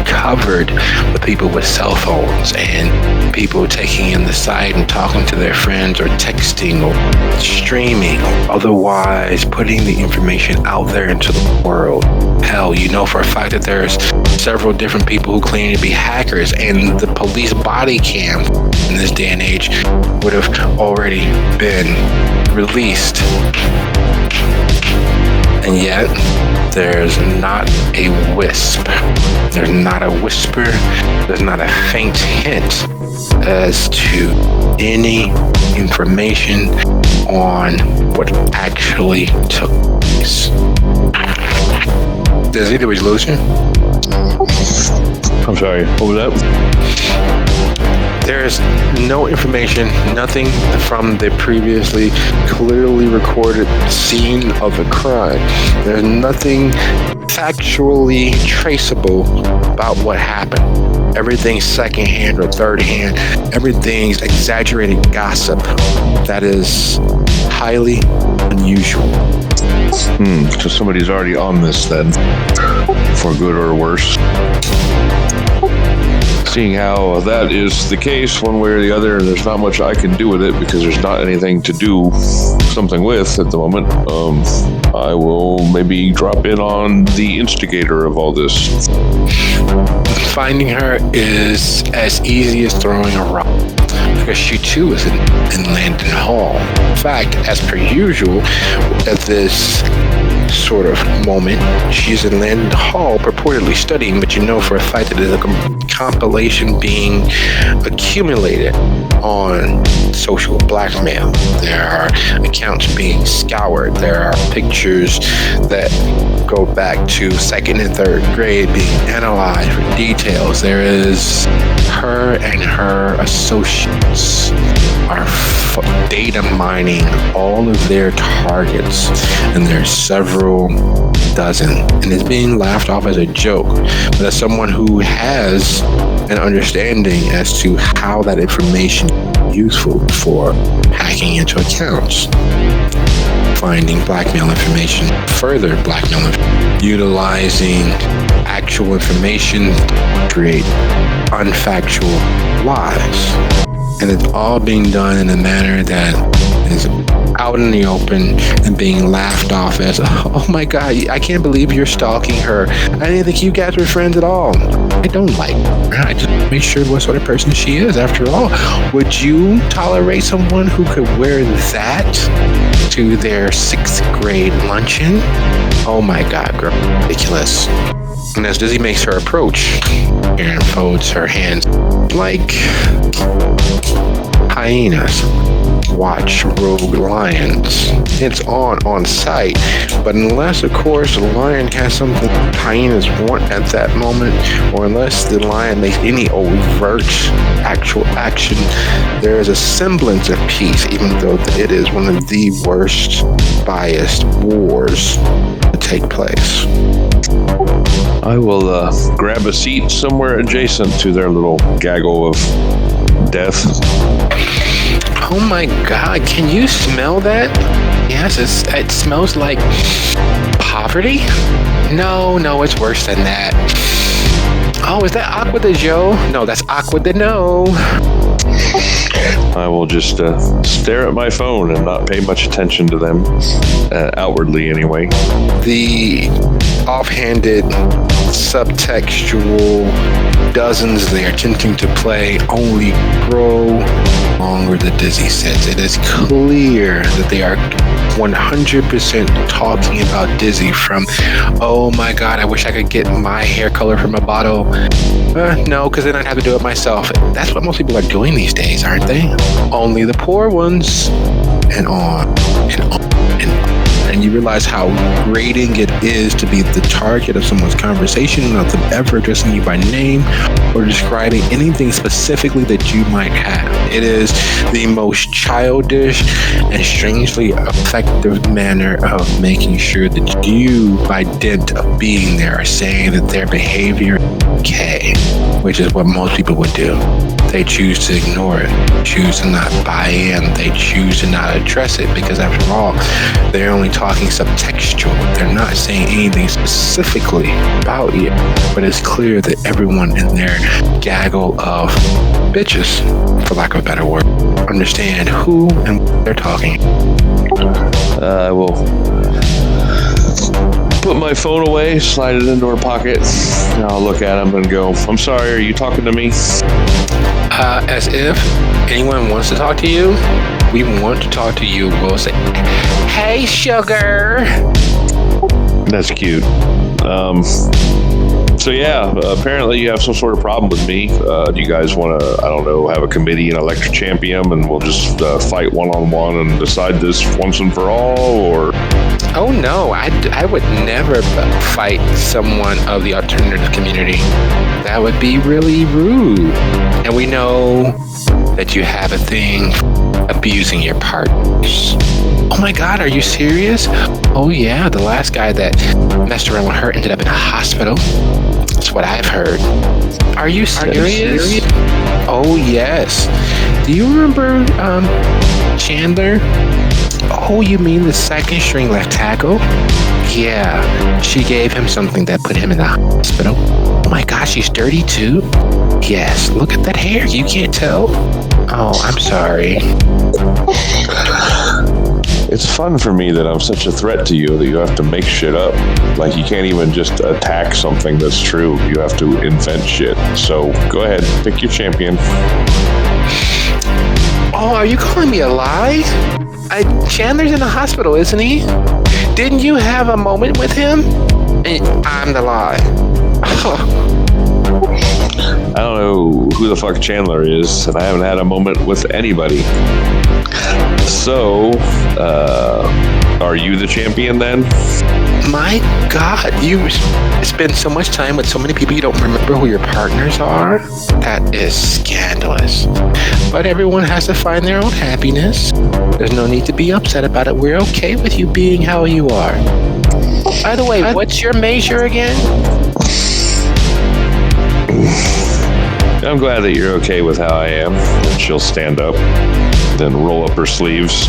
covered with people with cell phones and people taking in the site and talking to their friends or texting or streaming or otherwise putting the information out there into the world. Hell, you know for a fact that there's several different people who claim to be hackers, and the police body cam in this day and age would have already been released. And yet, there's not a wisp. There's not a whisper. There's not a faint hint as to any information on what actually took place. Does either was losing? I'm sorry, what was that? There's no information, nothing from the previously clearly recorded scene of a crime. There's nothing factually traceable about what happened. Everything's secondhand or third hand. Everything's exaggerated gossip. That is highly unusual. So somebody's already on this then, for good or worse. seeing how that is the case one way or the other, and there's not much I can do with it because there's not anything to do something with at the moment, I will maybe drop in on the instigator of all this. Finding her is as easy as throwing a rock, because she too is in Landon Hall. In fact, as per usual, at this sort of moment, she's in Landon Hall purportedly studying, but you know for a fact that there's a compilation being accumulated on social blackmail. There are accounts being scoured. There are pictures that go back to second and third grade being analyzed for details. There is her and her associates are data mining all of their targets, and there's several dozen, and it's being laughed off as a joke. But as someone who has an understanding as to how that information is useful for hacking into accounts, finding blackmail information, further blackmail utilizing actual information to create unfactual lies. And it's all being done in a manner that is out in the open and being laughed off as, oh my God, I can't believe you're stalking her. I didn't think you guys were friends at all. I don't like her. I just make sure what sort of person she is. After all, would you tolerate someone who could wear that to their 6th grade luncheon? Oh my God, girl, ridiculous. And as Dizzy makes her approach, Karen folds her hands like hyenas watch rogue lions. It's on sight, but unless, of course, the lion has something hyenas want at that moment, or unless the lion makes any overt actual action, there is a semblance of peace, even though it is one of the worst biased wars to take place. I will grab a seat somewhere adjacent to their little gaggle of death. Oh my God, can you smell that? Yes, it smells like poverty? No, it's worse than that. Oh, is that Aqua de Joe? No, that's Aqua de No. I will just stare at my phone and not pay much attention to them, outwardly anyway. The offhanded, subtextual dozens they are attempting to play only grow longer the Dizzy sits. It is clear that they are 100% talking about Dizzy from, oh my God, I wish I could get my hair color from a bottle. No, because then I'd have to do it myself. That's what most people are doing these days, aren't they? Only the poor ones. And on and on and on. And you realize how grating it is to be the target of someone's conversation without them ever addressing you by name or describing anything specifically that you might have. It is the most childish and strangely effective manner of making sure that you, by dint of being there, are saying that their behavior is okay, which is what most people would do. They choose to ignore it, choose to not buy in, they choose to not address it, because after all, they're only talking subtextual. They're not saying anything specifically about you, but it's clear that everyone in their gaggle of bitches, for lack of a better word, understand who and what they're talking. I will put my phone away, slide it into her pocket, and I'll look at him and go, I'm sorry, are you talking to me? As if anyone wants to talk to you, we want to talk to you. We'll say, hey, sugar. That's cute. So yeah, apparently you have some sort of problem with me. Do you guys want to, I don't know, have a committee and elect a champion, and we'll just fight one-on-one and decide this once and for all, or? Oh no, I would never fight someone of the alternative community. That would be really rude. And we know that you have a thing abusing your partners. Oh my God, are you serious? Oh yeah, the last guy that messed around with her ended up in a hospital. That's what I've heard. Are you serious? Oh yes. Do you remember Chandler? Oh, you mean the second string left tackle? Yeah, she gave him something that put him in the hospital. Oh my gosh, she's dirty too? Yes, look at that hair. You can't tell? Oh, I'm sorry. It's fun for me that I'm such a threat to you that you have to make shit up. Like, you can't even just attack something that's true. You have to invent shit. So go ahead, pick your champion. Oh, are you calling me a lie? Chandler's in the hospital, isn't he? Didn't you have a moment with him? I'm the lie. I don't know who the fuck Chandler is, and I haven't had a moment with anybody. So, are you the champion then? My God, you spend so much time with so many people you don't remember who your partners are? That is scandalous. But everyone has to find their own happiness. There's no need to be upset about it. We're okay with you being how you are. By the way, what's your major again? I'm glad that you're okay with how I am. She'll stand up, then roll up her sleeves.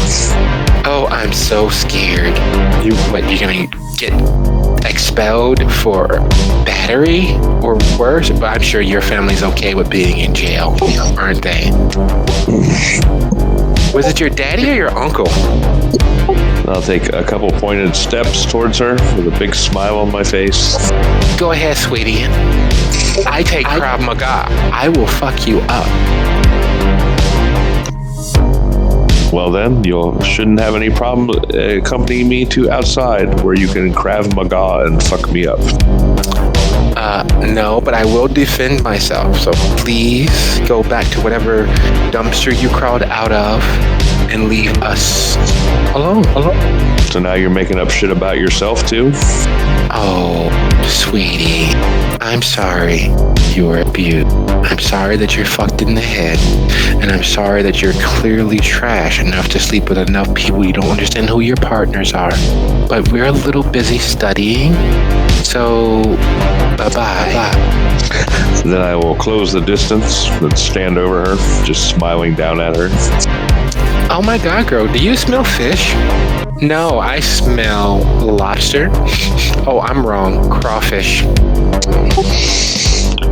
Oh, I'm so scared. You're gonna get expelled for battery or worse? But I'm sure your family's okay with being in jail, aren't they? Was it your daddy or your uncle? I'll take a couple pointed steps towards her with a big smile on my face. Go ahead, sweetie. I take Krav Maga. I will fuck you up. Well then, you shouldn't have any problem accompanying me to outside where you can Krav Maga and fuck me up. No, but I will defend myself. So please go back to whatever dumpster you crawled out of and leave us alone. So now you're making up shit about yourself too? Oh, sweetie, I'm sorry you were abused. I'm sorry that you're fucked in the head. And I'm sorry that you're clearly trash enough to sleep with enough people you don't understand who your partners are. But we're a little busy studying. So, bye-bye. Then I will close the distance and stand over her, just smiling down at her. Oh my God, girl, do you smell fish? No, I smell lobster. Oh, I'm wrong. Crawfish.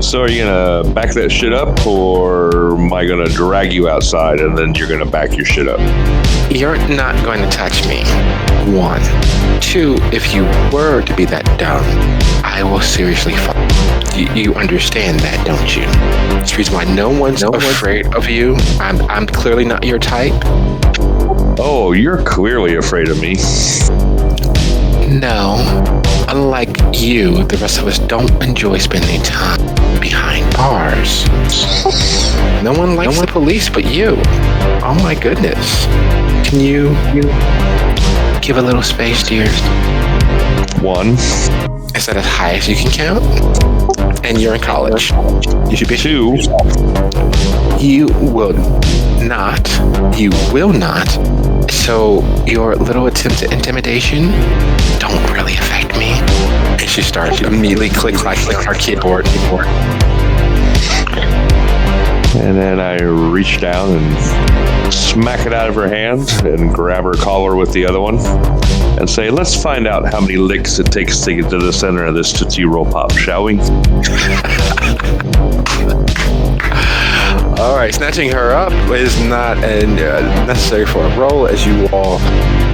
So are you gonna back that shit up, or am I gonna drag you outside and then you're gonna back your shit up? You're not going to touch me. 1. 2, if you were to be that dumb, I will seriously fuck. You understand that, don't you? That's the reason why no one's afraid of you. I'm clearly not your type. Oh, you're clearly afraid of me. No. Unlike you, the rest of us don't enjoy spending time behind bars. No one likes the police but you. Oh my goodness. Can you give a little space, dear? 1. Is that as high as you can count? And you're in college. You should be 2. You will not. So your little attempt at intimidation don't really affect me. And she starts immediately click on her keyboard. And then I reach down and smack it out of her hand and grab her collar with the other one and say, let's find out how many licks it takes to get to the center of this Tootsie Roll Pop, shall we? All right, snatching her up is not necessary for a roll, as you all,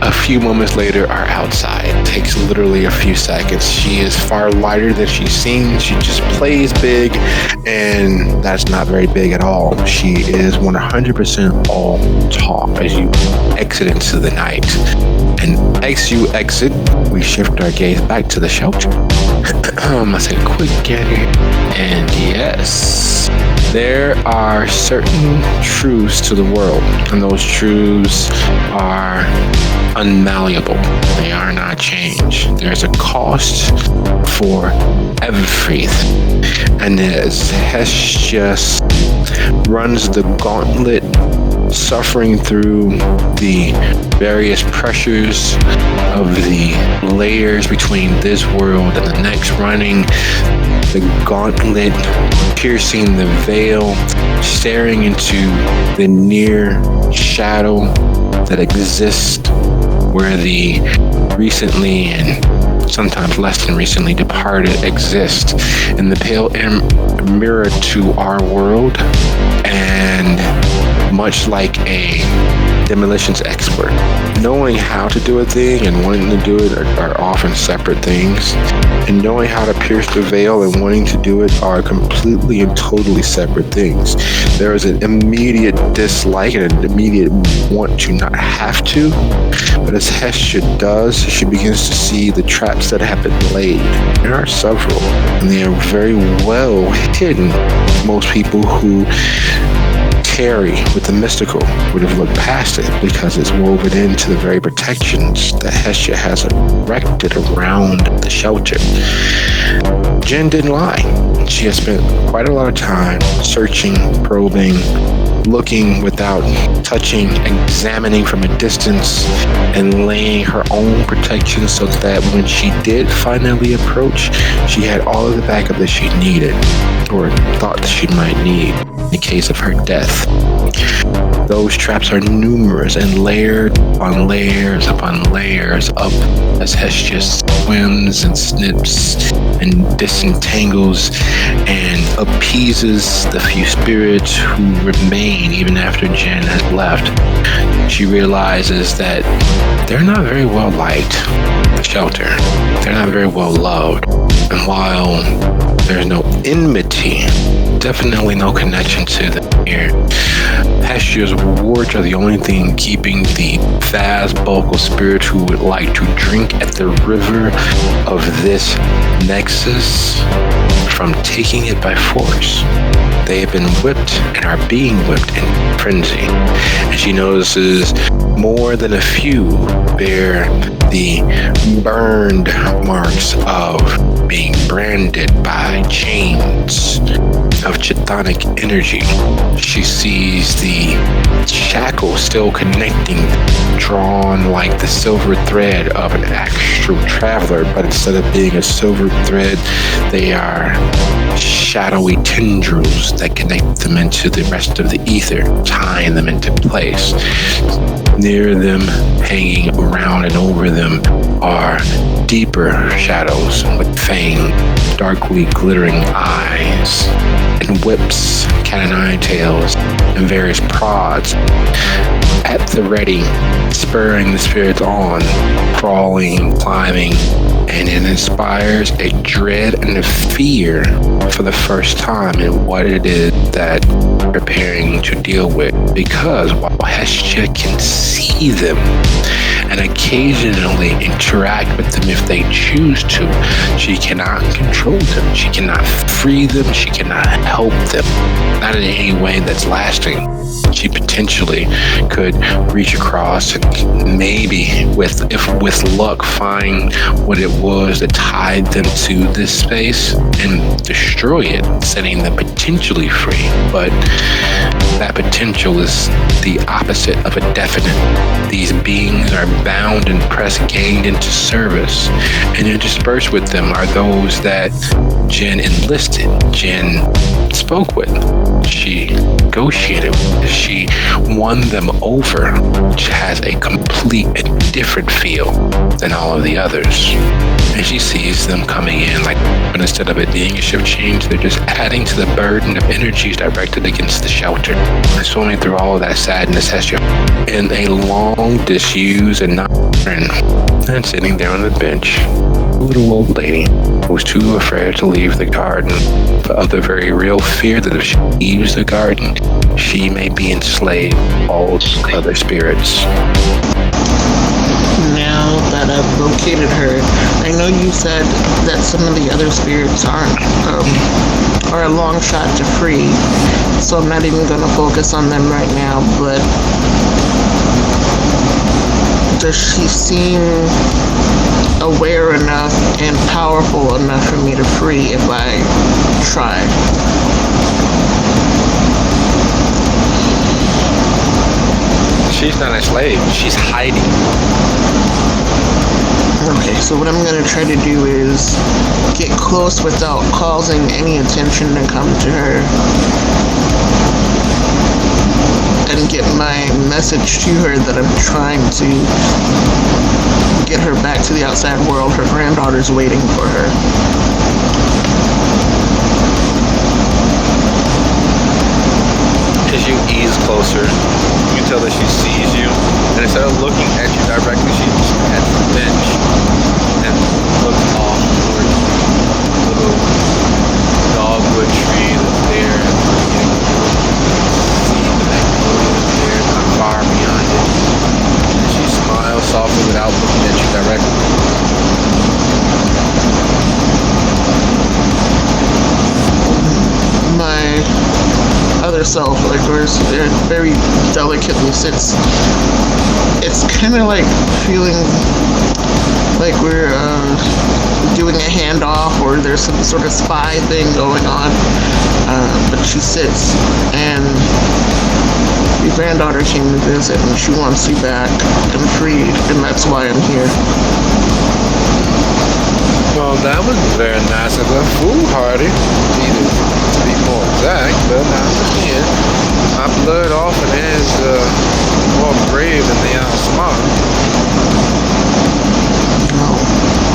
a few moments later, are outside. It takes literally a few seconds. She is far lighter than she's seen. She just plays big, and that's not very big at all. She is 100% all talk as you exit into the night. And as you exit, we shift our gaze back to the shelter. Let's take a quick gander. And yes, there are certain truths to the world, and those truths are unmalleable. They are not changed. There's a cost for everything. And as Hesius runs the gauntlet, suffering through the various pressures of the layers between this world and the next, running the gauntlet, piercing the veil, staring into the near shadow that exists where the recently and sometimes less than recently departed, exist in the pale mirror to our world, and much like a demolitions expert, knowing how to do a thing and wanting to do it are often separate things, and knowing how to pierce the veil and wanting to do it are completely and totally separate things. There is an immediate dislike and an immediate want to not have to, but as Hestia does, she begins to see the traps that have been laid. There are several, and they are very well hidden. Most people who carry with the mystical would have looked past it because it's woven into the very protections that Hestia has erected around the shelter. Jen didn't lie. She has spent quite a lot of time searching, probing, looking without touching, examining from a distance, and laying her own protection so that when she did finally approach, she had all of the backup that she needed, or thought that she might need in case of her death. Those traps are numerous and layered upon layers upon layers up as Hestia swims and snips and disentangles and appeases the few spirits who remain even after Jen has left. She realizes that they're not very well liked, the shelter. They're not very well loved. And while there's no enmity, definitely no connection to them here, Hestia's wards are the only thing keeping the vast bulk of spirits who would like to drink at the river of this nexus from taking it by force. They have been whipped and are being whipped in frenzy. And she notices more than a few bear the burned marks of being branded by chains of chthonic energy. She sees the shackle still connecting, drawn like the silver thread of an astral traveler, but instead of being a silver thread, they are shadowy tendrils that connect them into the rest of the ether, tying them into place. Near them, hanging around and over them, are deeper shadows with fang, darkly glittering eyes, and whips, cat and nine tails, and various prods at the ready, spurring the spirits on, crawling, climbing, and it inspires a dread and a fear for the first time in what it is that they're preparing to deal with. Because while Hestia can see them and occasionally interact with them if they choose to, she cannot control them, she cannot free them, she cannot help them, not in any way that's lasting. She potentially could reach across and maybe with luck find what it was that tied them to this space and destroy it, setting them potentially free. But that potential is the opposite of a definite. These beings are bound and pressed, gained into service, and interspersed with them are those that Jen enlisted, Jen spoke with, she negotiated with, she won them over, which has a complete and different feel than all of the others. And she sees them coming in like, but instead of it being a shift change, they're just adding to the burden of energies directed against the shelter. And swimming through all of that sadness, Hestia, in a long, disused and not and sitting there on the bench, a little old lady who was too afraid to leave the garden, but of the very real fear that if she leaves the garden, she may be enslaved by all other spirits. Now that I've located her, I know you said that some of the other spirits are a long shot to free, so I'm not even going to focus on them right now, but does she seem aware enough and powerful enough for me to free if I try? She's not a slave, she's hiding. Okay, so what I'm going to try to do is get close without causing any attention to come to her. And and get my message to her that I'm trying to get her back to the outside world. Her granddaughter's waiting for her. As you ease closer, you can tell that she sees you, and instead of looking at you directly, she just heads to the bench and looks off towards the little dogwood tree that's there. And you can see the magnolias there, not far beyond it. And she smiles softly without looking at you directly. My other self, like, very delicately sits. It's kind of like feeling like we're doing a handoff, or there's some sort of spy thing going on. But she sits, and your granddaughter came to visit, and she wants you back and freed, and that's why I'm here. Well, that was very nice of her. Foolhardy, to be more exact, but I understand. My blood often is more brave than they are smart. No.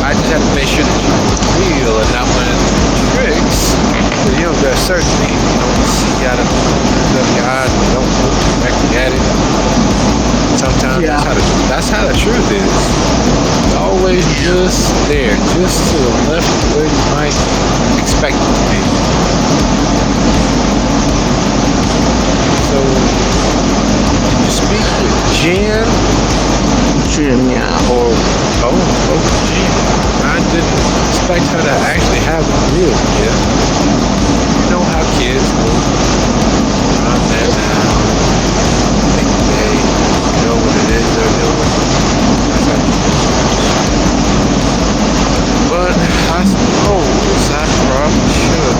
I just have to make sure that you're real and not one of the tricks. But you know, there are certain things you don't see out of your eyes and you don't look directly at it. Sometimes that's how the truth is. It's always just there, just to the left of where you might expect it to be. So, did you speak with Jen? Jim, yeah. Or, Jen. I didn't expect her to actually have a real gift. You know how kids look. I'm there now. Think they know what it is they're doing. But I suppose I probably should.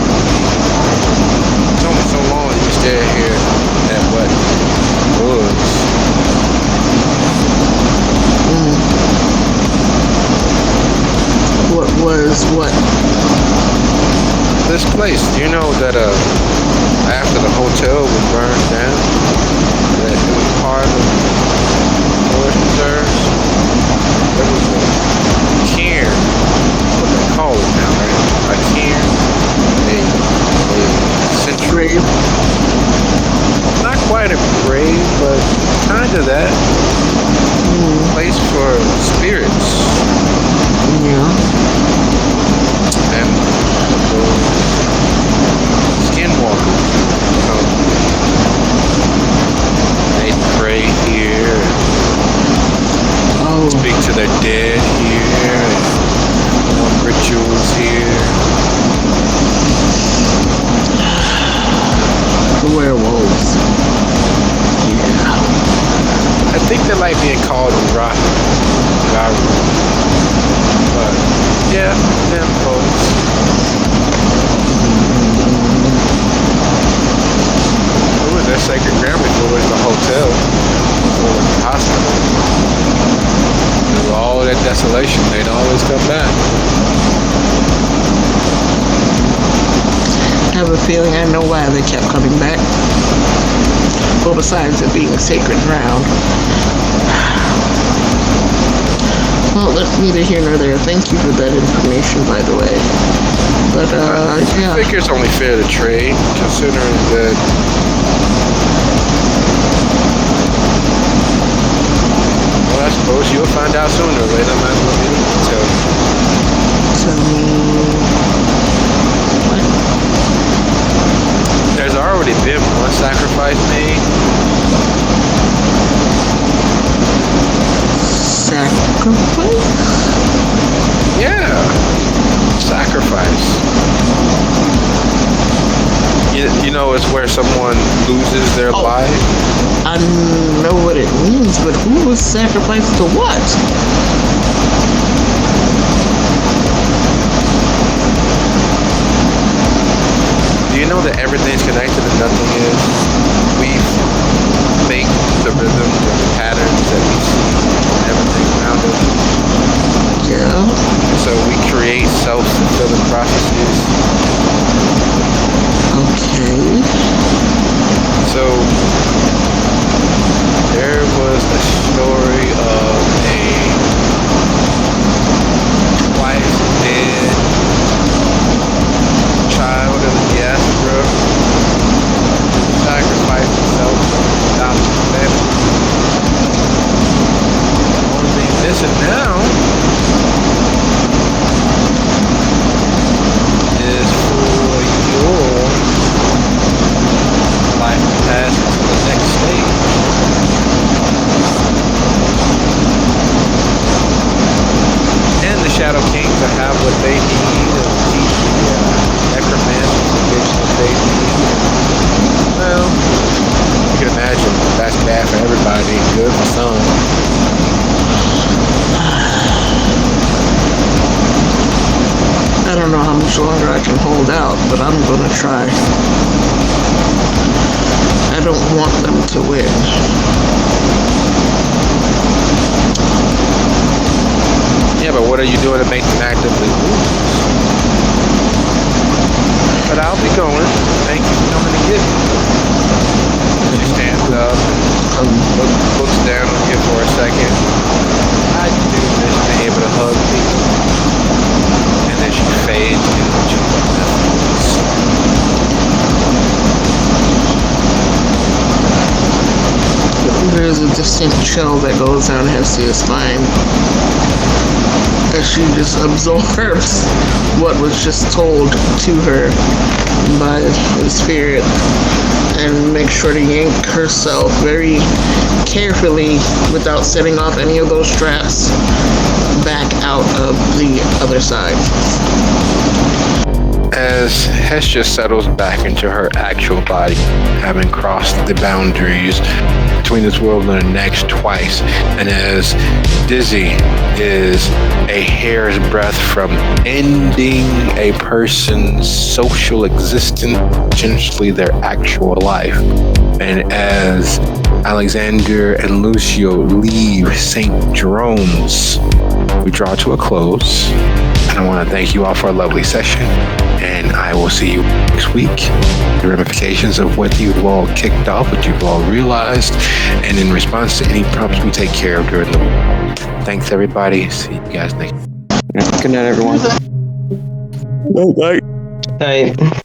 It's only so long that you stay here at what was. What was what? This place, do you know that after the hotel was burned down, that it was part of forest reserves? There was a cairn, that's what they call it now, right? A cairn, a century. Not quite a grave, but kind of that. Place for spirits. Yeah. And skinwalkers. They pray here, speak to their dead here, and perform rituals here. The werewolves. Yeah. I think they like being called Rahu. But yeah, them folks. It was their sacred ground before it was the hotel, before it was the hospital. Through all that desolation, they'd always come back. I have a feeling I know why they kept coming back. Well, besides it being sacred ground. Well, that's neither here nor there. Thank you for that information, by the way. But, yeah. I think it's only fair to trade, considering that well, I suppose you'll find out sooner or later. Might as well be able to tell you. Tell me what? There's already been one sacrifice made. Sacrifice? Yeah, sacrifice. You know, it's where someone loses their life. I know what it means, but who was sacrificed to what? Do you know that everything's connected and nothing is? We make the rhythms and the patterns that we see and everything around us. Yeah. So we create self-fulfilling prophecies. Okay. So Shadow Kings to have what they need, and teach the necromancers to get what they need. Well, you can imagine that's bad for everybody, good for some. I don't know how much longer I can hold out, but I'm gonna try. I don't want them to win. Yeah, but what are you doing to make them actively lose? But I'll be going. Thank you for coming to get me. She stands up and looks down on you for a second. I do miss being able to hug people. And then she fades into nothingness. There's a distant chill that goes down Hestia's spine as she just absorbs what was just told to her by the spirit and makes sure to yank herself very carefully without setting off any of those traps back out of the other side. As Hestia settles back into her actual body, having crossed the boundaries between this world and the next twice, and as Dizzy is a hair's breadth from ending a person's social existence, potentially their actual life, and as Alexander and Lucio leave St. Jerome's, we draw to a close. And I want to thank you all for a lovely session. And I will see you next week. The ramifications of what you've all kicked off, what you've all realized, and in response to any prompts we take care of during the week. Thanks, everybody. See you guys next week. Good night, everyone. Bye. Night.